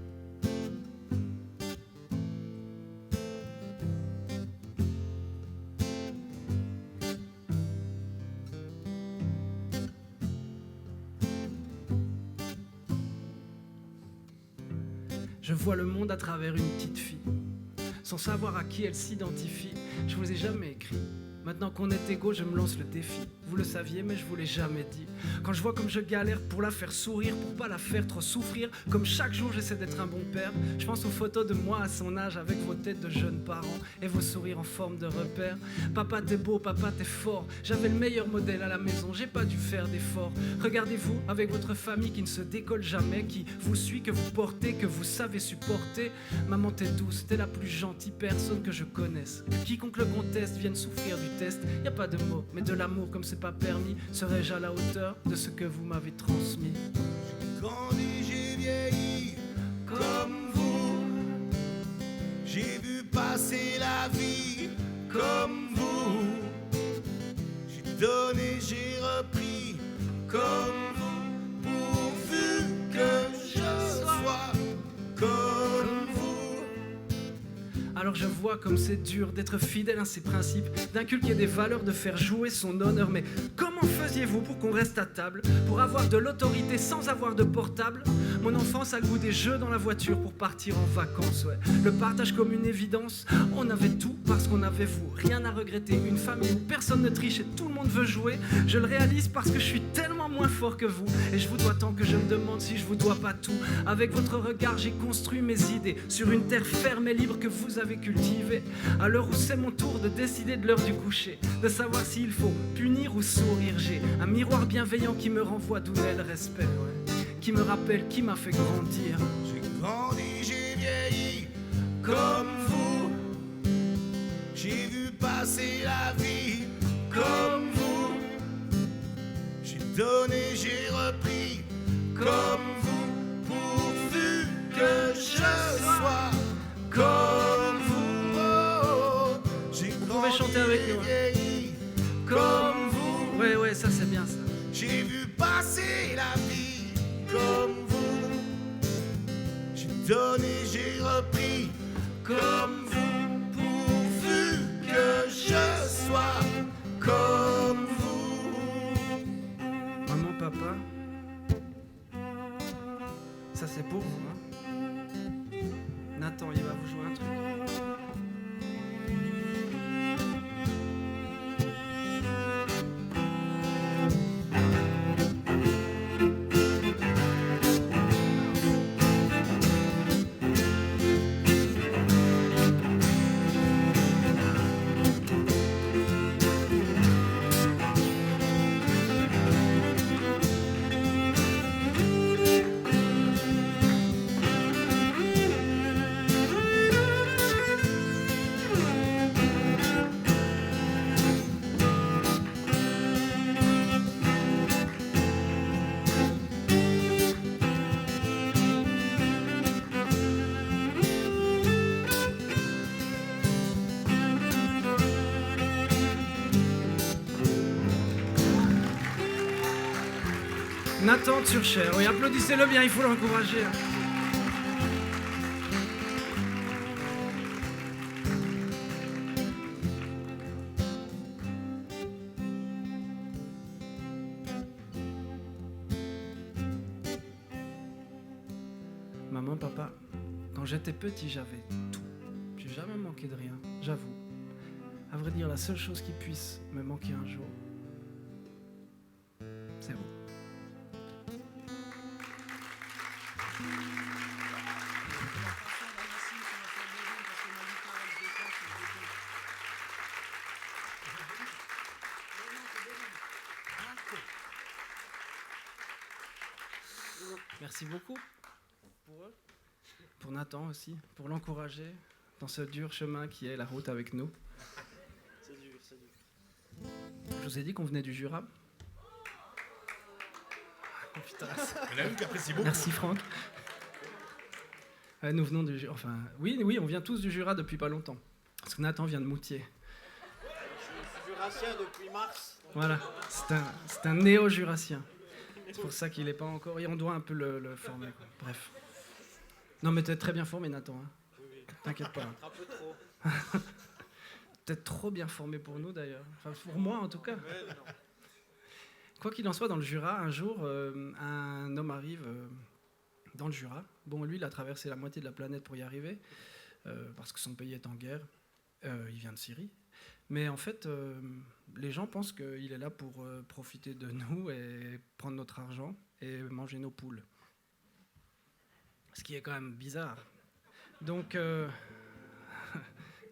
Speaker 2: Je vois le monde à travers une petite fille, sans savoir à qui elle s'identifie. Je vous ai jamais écrit. Maintenant qu'on est égaux, je me lance le défi. Vous le saviez, mais je vous l'ai jamais dit. Quand je vois comme je galère pour la faire sourire, pour pas la faire trop souffrir, comme chaque jour j'essaie d'être un bon père, je pense aux photos de moi à son âge avec vos têtes de jeunes parents et vos sourires en forme de repère. Papa t'es beau, papa t'es fort. J'avais le meilleur modèle à la maison, j'ai pas dû faire d'efforts. Regardez-vous avec votre famille qui ne se décolle jamais, qui vous suit, que vous portez, que vous savez supporter. Maman t'es douce, t'es la plus gentille personne que je connaisse. Que quiconque le conteste vienne souffrir du test. Y a pas de mots, mais de l'amour comme c'est pas permis. Serais-je à la hauteur de ce que vous m'avez transmis?
Speaker 3: J'ai grandi, j'ai vieilli comme vous. J'ai vu passer la vie comme vous. J'ai donné, j'ai repris comme vous, pourvu que je sois comme vous.
Speaker 2: Alors je vois comme c'est dur d'être fidèle à ses principes, d'inculquer des valeurs, de faire jouer son honneur. Mais comment faisiez-vous pour qu'on reste à table, pour avoir de l'autorité sans avoir de portable? Mon enfance a le goût des jeux dans la voiture pour partir en vacances, ouais. Le partage comme une évidence, on avait tout parce qu'on avait vous. Rien à regretter, une famille où personne ne triche et tout le monde veut jouer. Je le réalise parce que je suis tellement moins fort que vous, et je vous dois tant que je me demande si je vous dois pas tout. Avec votre regard j'ai construit mes idées sur une terre ferme et libre que vous avez cultivée. À l'heure où c'est mon tour de décider de l'heure du coucher, de savoir s'il faut punir ou sourire, j'ai un miroir bienveillant qui me renvoie d'où est le respect, ouais. Qui me rappelle qui m'a fait grandir.
Speaker 3: J'ai grandi, j'ai vieilli comme vous. J'ai vu passer la vie comme vous. J'ai donné, j'ai repris comme vous, pourvu que je sois comme vous. Oh, j'ai
Speaker 2: pouvez chanter avec nous, hein.
Speaker 3: vieilli comme vous.
Speaker 2: Ouais, ça c'est bien ça.
Speaker 3: J'ai vu passer la vie comme vous. J'ai donné, j'ai repris comme vous, pourvu que je sois comme vous.
Speaker 2: Maman, papa, ça c'est pour vous, hein. Nathan, il va vous jouer un truc. Nathan Turcher, oui, applaudissez-le bien, il faut l'encourager. Maman, papa, quand j'étais petit, j'avais tout. J'ai jamais manqué de rien, j'avoue. À vrai dire, la seule chose qui puisse me manquer un jour, c'est vous. Merci beaucoup. Pour eux. Pour Nathan aussi, pour l'encourager dans ce dur chemin qui est la route avec nous.
Speaker 4: C'est dur, c'est dur.
Speaker 2: Je vous ai dit qu'on venait du Jura. Oh, putain.
Speaker 3: Il y en a une qui apprécie beaucoup.
Speaker 2: Merci Franck. Nous venons du Jura. Enfin, oui, on vient tous du Jura depuis pas longtemps. Parce que Nathan vient de Moutier.
Speaker 4: Je suis jurassien depuis mars.
Speaker 2: Voilà, c'est un néo-jurassien. C'est pour ça qu'il n'est pas encore... Et on doit un peu le former, quoi. Bref. Non, mais t'es très bien formé, Nathan. Hein.
Speaker 4: Oui.
Speaker 2: T'inquiète pas.
Speaker 4: Un peu trop.
Speaker 2: Peut-être trop bien formé pour nous, d'ailleurs. Enfin, pour moi, en tout cas.
Speaker 4: Mais non.
Speaker 2: Quoi qu'il en soit, dans le Jura, un jour, un homme arrive dans le Jura. Bon, lui, il a traversé la moitié de la planète pour y arriver, parce que son pays est en guerre. Il vient de Syrie. Mais en fait, les gens pensent qu'il est là pour profiter de nous et prendre notre argent et manger nos poules. Ce qui est quand même bizarre. Donc,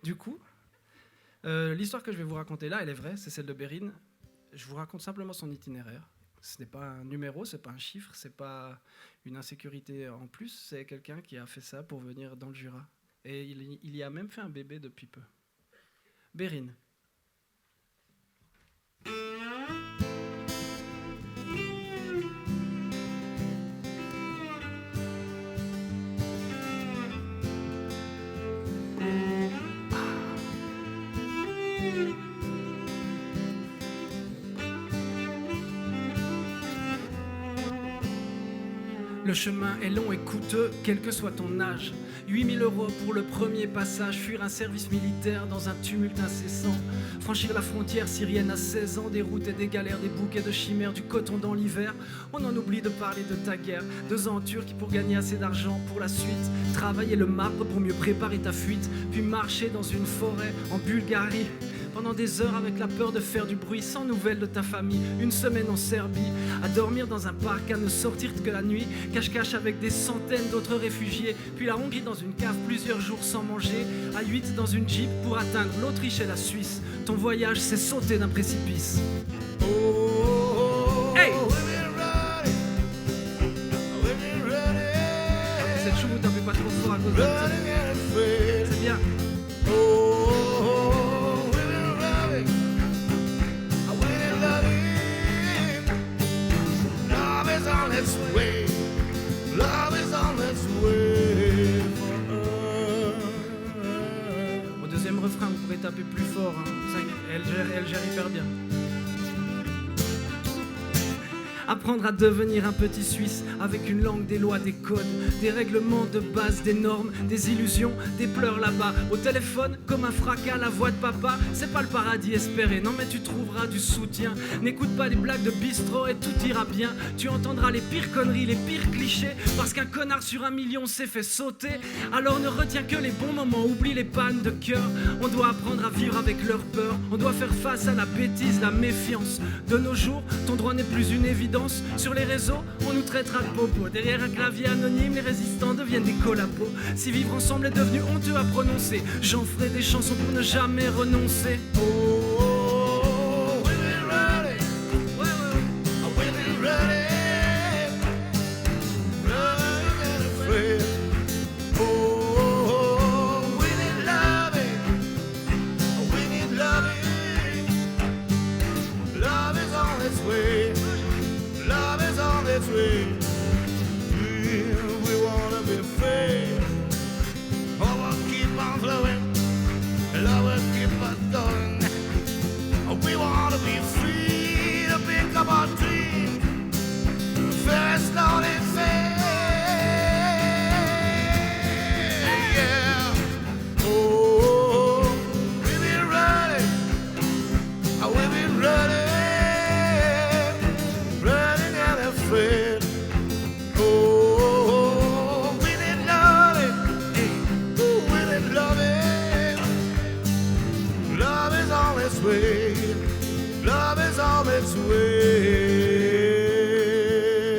Speaker 2: du coup, l'histoire que je vais vous raconter là, elle est vraie, c'est celle de Bérine. Je vous raconte simplement son itinéraire. Ce n'est pas un numéro, ce n'est pas un chiffre, ce n'est pas une insécurité en plus, c'est quelqu'un qui a fait ça pour venir dans le Jura. Et il y a même fait un bébé depuis peu. Bérine. Le chemin est long et coûteux, quel que soit ton âge. 8 000 € pour le premier passage, fuir un service militaire dans un tumulte incessant. Franchir la frontière syrienne à 16 ans, des routes et des galères, des bouquets de chimères, du coton dans l'hiver. On en oublie de parler de ta guerre. 2 ans en Turquie pour gagner assez d'argent pour la suite. Travailler le marbre pour mieux préparer ta fuite. Puis marcher dans une forêt en Bulgarie. Pendant des heures avec la peur de faire du bruit, sans nouvelles de ta famille, 1 semaine en Serbie, à dormir dans un parc, à ne sortir que la nuit, cache-cache avec des centaines d'autres réfugiés, puis la Hongrie dans une cave, plusieurs jours sans manger, à 8 dans une Jeep pour atteindre l'Autriche et la Suisse. Ton voyage, c'est sauter d'un précipice. Hey! Cette choumoute un peu pas trop fort à cause de ça. C'est bien. Au deuxième refrain, vous pourrez taper plus fort. Hein. Elle gère hyper bien. Apprendre à devenir un petit Suisse avec une langue, des lois, des codes, des règlements de base, des normes, des illusions, des pleurs là-bas. Au téléphone, comme un fracas, la voix de papa, c'est pas le paradis espéré. Non mais tu trouveras du soutien. N'écoute pas les blagues de bistrot et tout ira bien. Tu entendras les pires conneries, les pires clichés, parce qu'un connard sur 1 million s'est fait sauter. Alors ne retiens que les bons moments, oublie les pannes de cœur. On doit apprendre à vivre avec leur peur. On doit faire face à la bêtise, la méfiance. De nos jours, ton droit n'est plus une évidence. Sur les réseaux, on nous traitera de popo. Derrière un clavier anonyme, les résistants deviennent des collabos. Si vivre ensemble est devenu honteux à prononcer, j'en ferai des chansons pour ne jamais renoncer.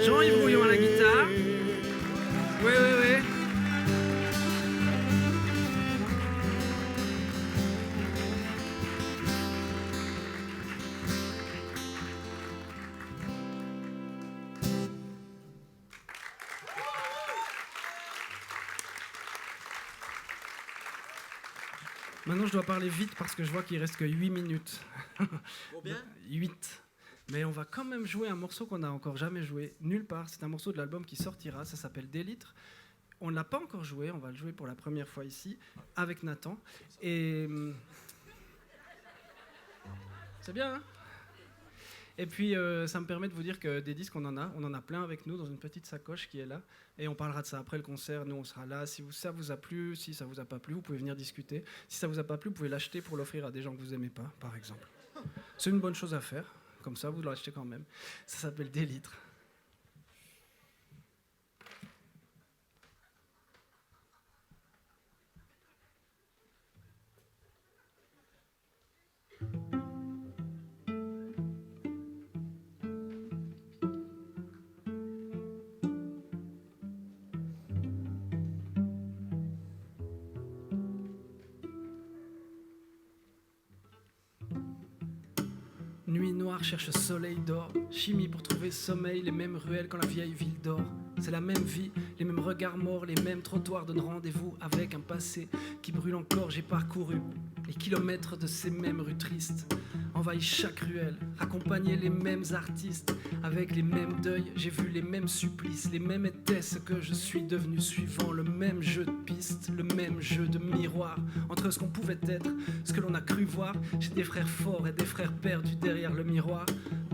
Speaker 2: Jean-Yves Brouillon à la guitare. Oui. Maintenant, je dois parler vite parce que je vois qu'il reste que 8 minutes.
Speaker 4: Combien?
Speaker 2: 8. Mais on va quand même jouer un morceau qu'on n'a encore jamais joué nulle part. C'est un morceau de l'album qui sortira, ça s'appelle Des litres. On ne l'a pas encore joué, on va le jouer pour la première fois ici, avec Nathan. Et c'est bien, hein? Et puis, ça me permet de vous dire que des disques, on en a plein avec nous dans une petite sacoche qui est là. Et on parlera de ça après le concert, nous on sera là. Si ça vous a plu, si ça vous a pas plu, vous pouvez venir discuter. Si ça vous a pas plu, vous pouvez l'acheter pour l'offrir à des gens que vous aimez pas, par exemple. C'est une bonne chose à faire, comme ça vous l'achetez quand même. Ça s'appelle Des litres. Nuit noire cherche soleil d'or, chimie pour trouver sommeil, les mêmes ruelles quand la vieille ville dort. C'est la même vie, les mêmes regards morts, les mêmes trottoirs donnent rendez-vous avec un passé qui brûle encore. J'ai parcouru les kilomètres de ces mêmes rues tristes, envahi chaque ruelle, accompagné les mêmes artistes, avec les mêmes deuils, j'ai vu les mêmes supplices, les mêmes étaient ce que je suis devenu suivant, le même jeu de pistes, le même jeu de miroir, entre ce qu'on pouvait être, ce que l'on a cru voir. J'ai des frères forts et des frères perdus derrière le miroir,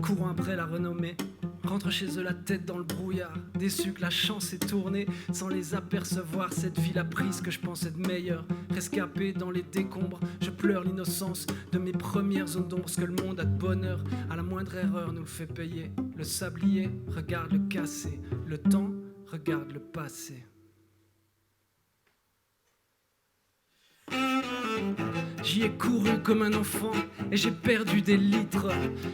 Speaker 2: courant après la renommée, rentre chez eux la tête dans le brouillard, déçu que la chance est tournée, sans les apercevoir, cette ville a pris ce que je pensais de meilleur, rescapé dans les décombres, je pleure l'innocence de mes premières zones d'ombre, ce que le monde a de bonheur, à la moindre erreur nous le fait payer, le sablier regarde le cassé, le temps regarde le passé. J'y ai couru comme un enfant et j'ai perdu des litres.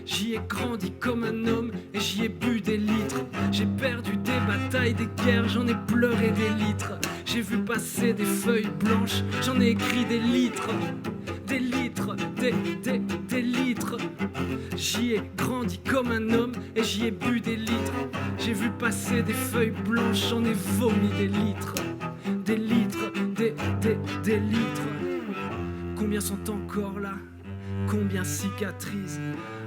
Speaker 2: J'y ai grandi comme un homme et j'y ai bu des litres. J'ai perdu des batailles, des guerres, j'en ai pleuré des litres. J'ai vu passer des feuilles blanches, j'en ai écrit des litres. Des litres, des litres. J'y ai grandi comme un homme et j'y ai bu des litres. J'ai vu passer des feuilles blanches, j'en ai vomi des litres. Des litres, des litres. Combien sont encore là? Combien cicatrisent?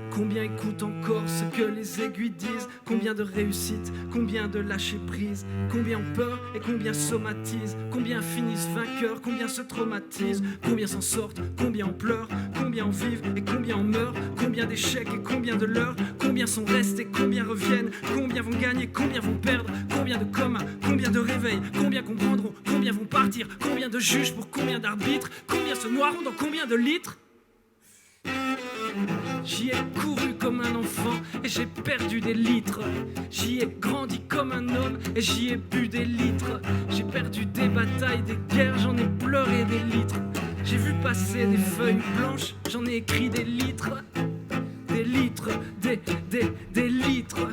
Speaker 2: Combien écoutent encore ce que les aiguilles disent? Combien de réussites? Combien de lâcher prise? Combien ont peur et combien somatisent? Combien finissent vainqueurs? Combien se traumatisent? Combien s'en sortent? Combien en pleurent? Combien en vivent et combien en meurent? Combien d'échecs et combien de leurs? Combien sont restés? Combien reviennent? Combien vont gagner? Combien vont perdre? Combien de comas? Combien de réveils? Combien comprendront? Combien vont partir? Combien de juges pour combien d'arbitres? Combien se noieront dans combien de litres? J'y ai couru comme un enfant et j'ai perdu des litres. J'y ai grandi comme un homme et j'y ai bu des litres. J'ai perdu des batailles, des guerres, j'en ai pleuré des litres. J'ai vu passer des feuilles blanches, j'en ai écrit des litres. Des litres, des litres.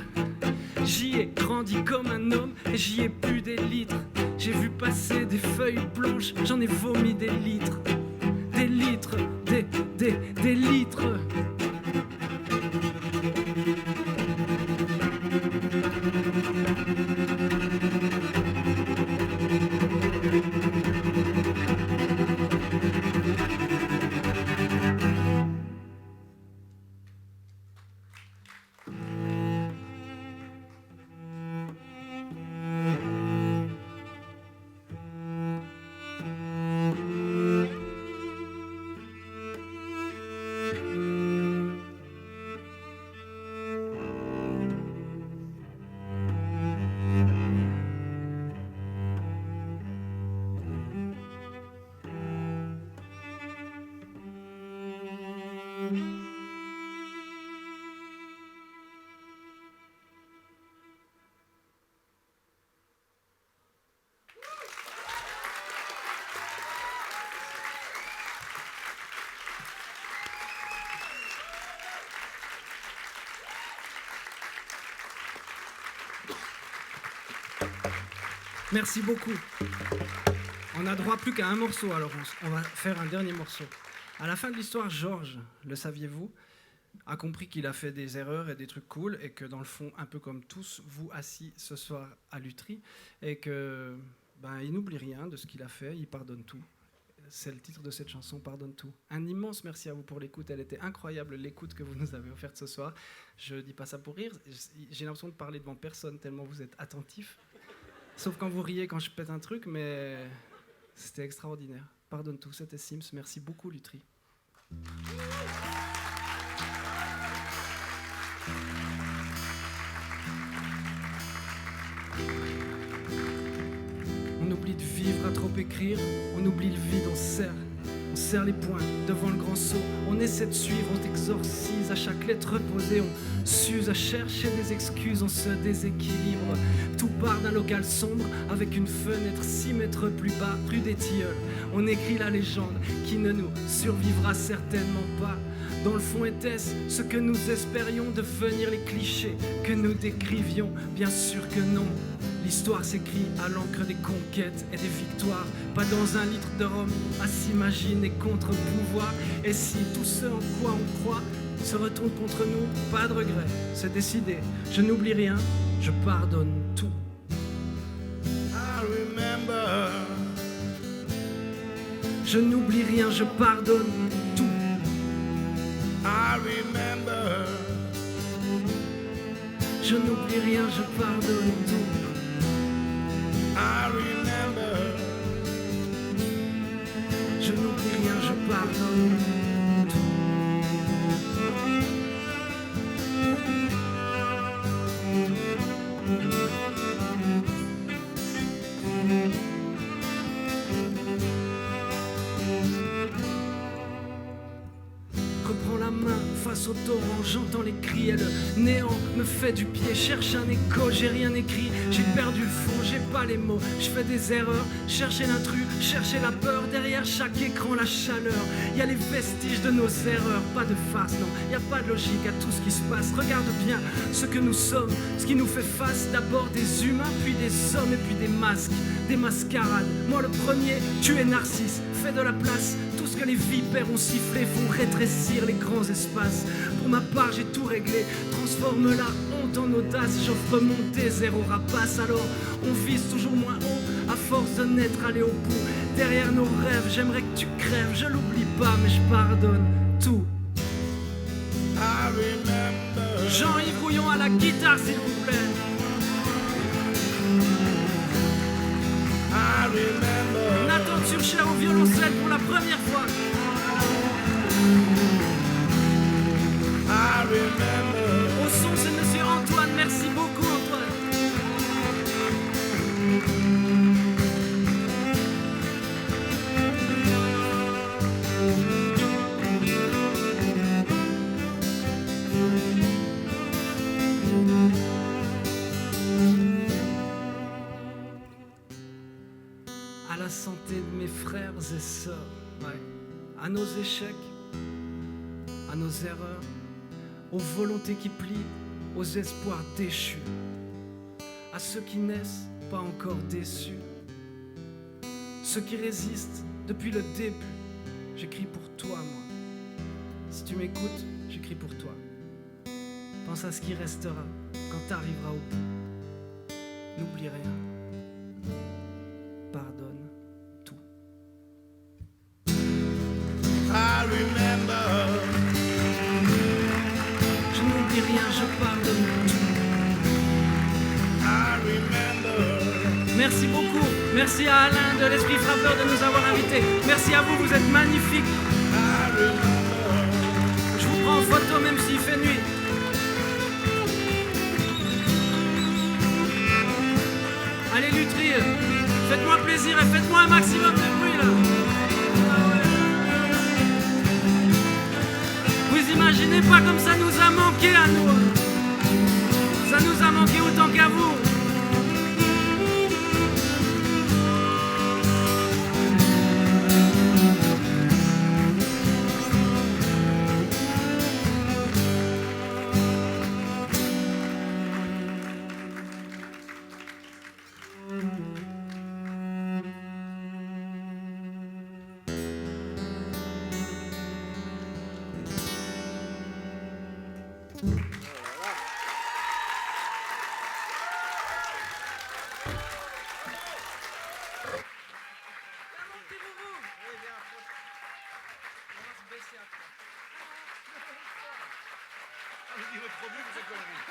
Speaker 2: J'y ai grandi comme un homme et j'y ai bu des litres. J'ai vu passer des feuilles blanches, j'en ai vomi des litres. Des litres, des litres. Merci beaucoup. On n'a droit plus qu'à un morceau, alors on va faire un dernier morceau. À la fin de l'histoire, Georges, le saviez-vous, a compris qu'il a fait des erreurs et des trucs cool, et que dans le fond, un peu comme tous, vous assis ce soir à Lutry, et que il n'oublie rien de ce qu'il a fait, il pardonne tout. c'est le titre de cette chanson, Pardonne tout. Un immense merci à vous pour l'écoute, elle était incroyable l'écoute que vous nous avez offerte ce soir. Je dis pas ça pour rire, j'ai l'impression de parler devant personne tellement vous êtes attentifs. Sauf quand vous riez quand je pète un truc, mais c'était extraordinaire. Pardonne tout, c'était Sims, merci beaucoup Lutry. On oublie de vivre à trop écrire, on oublie le vide, on serre les poings devant le grand saut, on essaie de suivre, on t'exorcise à chaque lettre posée, on s'use à chercher des excuses, on se déséquilibre. Tout part d'un local sombre avec une fenêtre 6 mètres plus bas, rue des Tilleuls. On écrit la légende qui ne nous survivra certainement pas. Dans le fond, était-ce ce que nous espérions devenir les clichés que nous décrivions? Bien sûr que non. L'histoire s'écrit à l'encre des conquêtes et des victoires, pas dans un litre de rhum à s'imaginer contre-pouvoir. Et si tout ce en quoi on croit se retourne contre nous, pas de regret, c'est décidé. Je n'oublie rien, je pardonne tout.
Speaker 3: I remember.
Speaker 2: Je n'oublie rien, je pardonne tout.
Speaker 3: I remember.
Speaker 2: Je n'oublie rien, je pardonne tout.
Speaker 3: I remember.
Speaker 2: Je n'oublie rien, je pardonne tout. Reprends la main face au torrent, j'entends les cris et le néant me fait du pied, cherche un écho, j'ai rien écrit, j'ai perdu le fond, j'ai pas les mots, je fais des erreurs, chercher l'intrus, chercher la peur, derrière chaque écran la chaleur, y a les vestiges de nos erreurs, pas de farce, non, y a pas de logique à tout ce qui se passe, regarde bien ce que nous sommes, ce qui nous fait face, d'abord des humains, puis des hommes et puis des masques, des mascarades, moi le premier, tu es Narcisse, fais de la place, tout ce que les vipères ont sifflé font rétrécir les grands espaces. Pour ma part, j'ai tout réglé. Transforme la honte en audace. J'offre mon désert au rapace. Alors, on vise toujours moins haut. À force de n'être allé au bout. Derrière nos rêves, j'aimerais que tu crèves. Je l'oublie pas, mais je pardonne tout.
Speaker 3: I remember.
Speaker 2: Jean-Yves Rouillon à la guitare, s'il vous plaît.
Speaker 3: I remember.
Speaker 2: Nathan Turcher au violoncelle pour la première fois.
Speaker 3: I remember.
Speaker 2: Au son, c'est Monsieur Antoine. Merci beaucoup, Antoine. À la santé de mes frères et sœurs, ouais. À nos échecs, à nos erreurs, aux volontés qui plient, aux espoirs déchus, à ceux qui naissent pas encore déçus, ceux qui résistent depuis le début. J'écris pour toi, moi. Si tu m'écoutes, j'écris pour toi. Pense à ce qui restera quand t'arriveras au bout. N'oublie rien. Pardonne tout.
Speaker 3: I remember.
Speaker 2: Je n'oublie rien, je pardonne tout.
Speaker 3: I remember.
Speaker 2: Merci beaucoup. Merci à Alain de l'Esprit Frappeur de nous avoir invités. Merci à vous, vous êtes magnifiques.
Speaker 3: I remember.
Speaker 2: Je vous prends en photo même s'il fait nuit. Allez Lutry, faites-moi plaisir et faites-moi un maximum de bruit là. Vous imaginez pas comme ça nous a manqué à nous. Ça nous a manqué autant qu'à vous.
Speaker 4: Eh bien.
Speaker 3: vous direz trop vite, c'est connerie.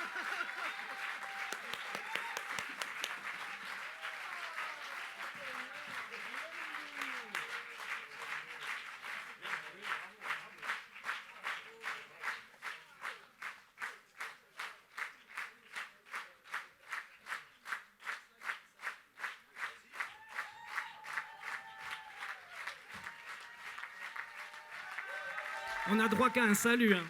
Speaker 2: On a droit qu'à un salut. Hein.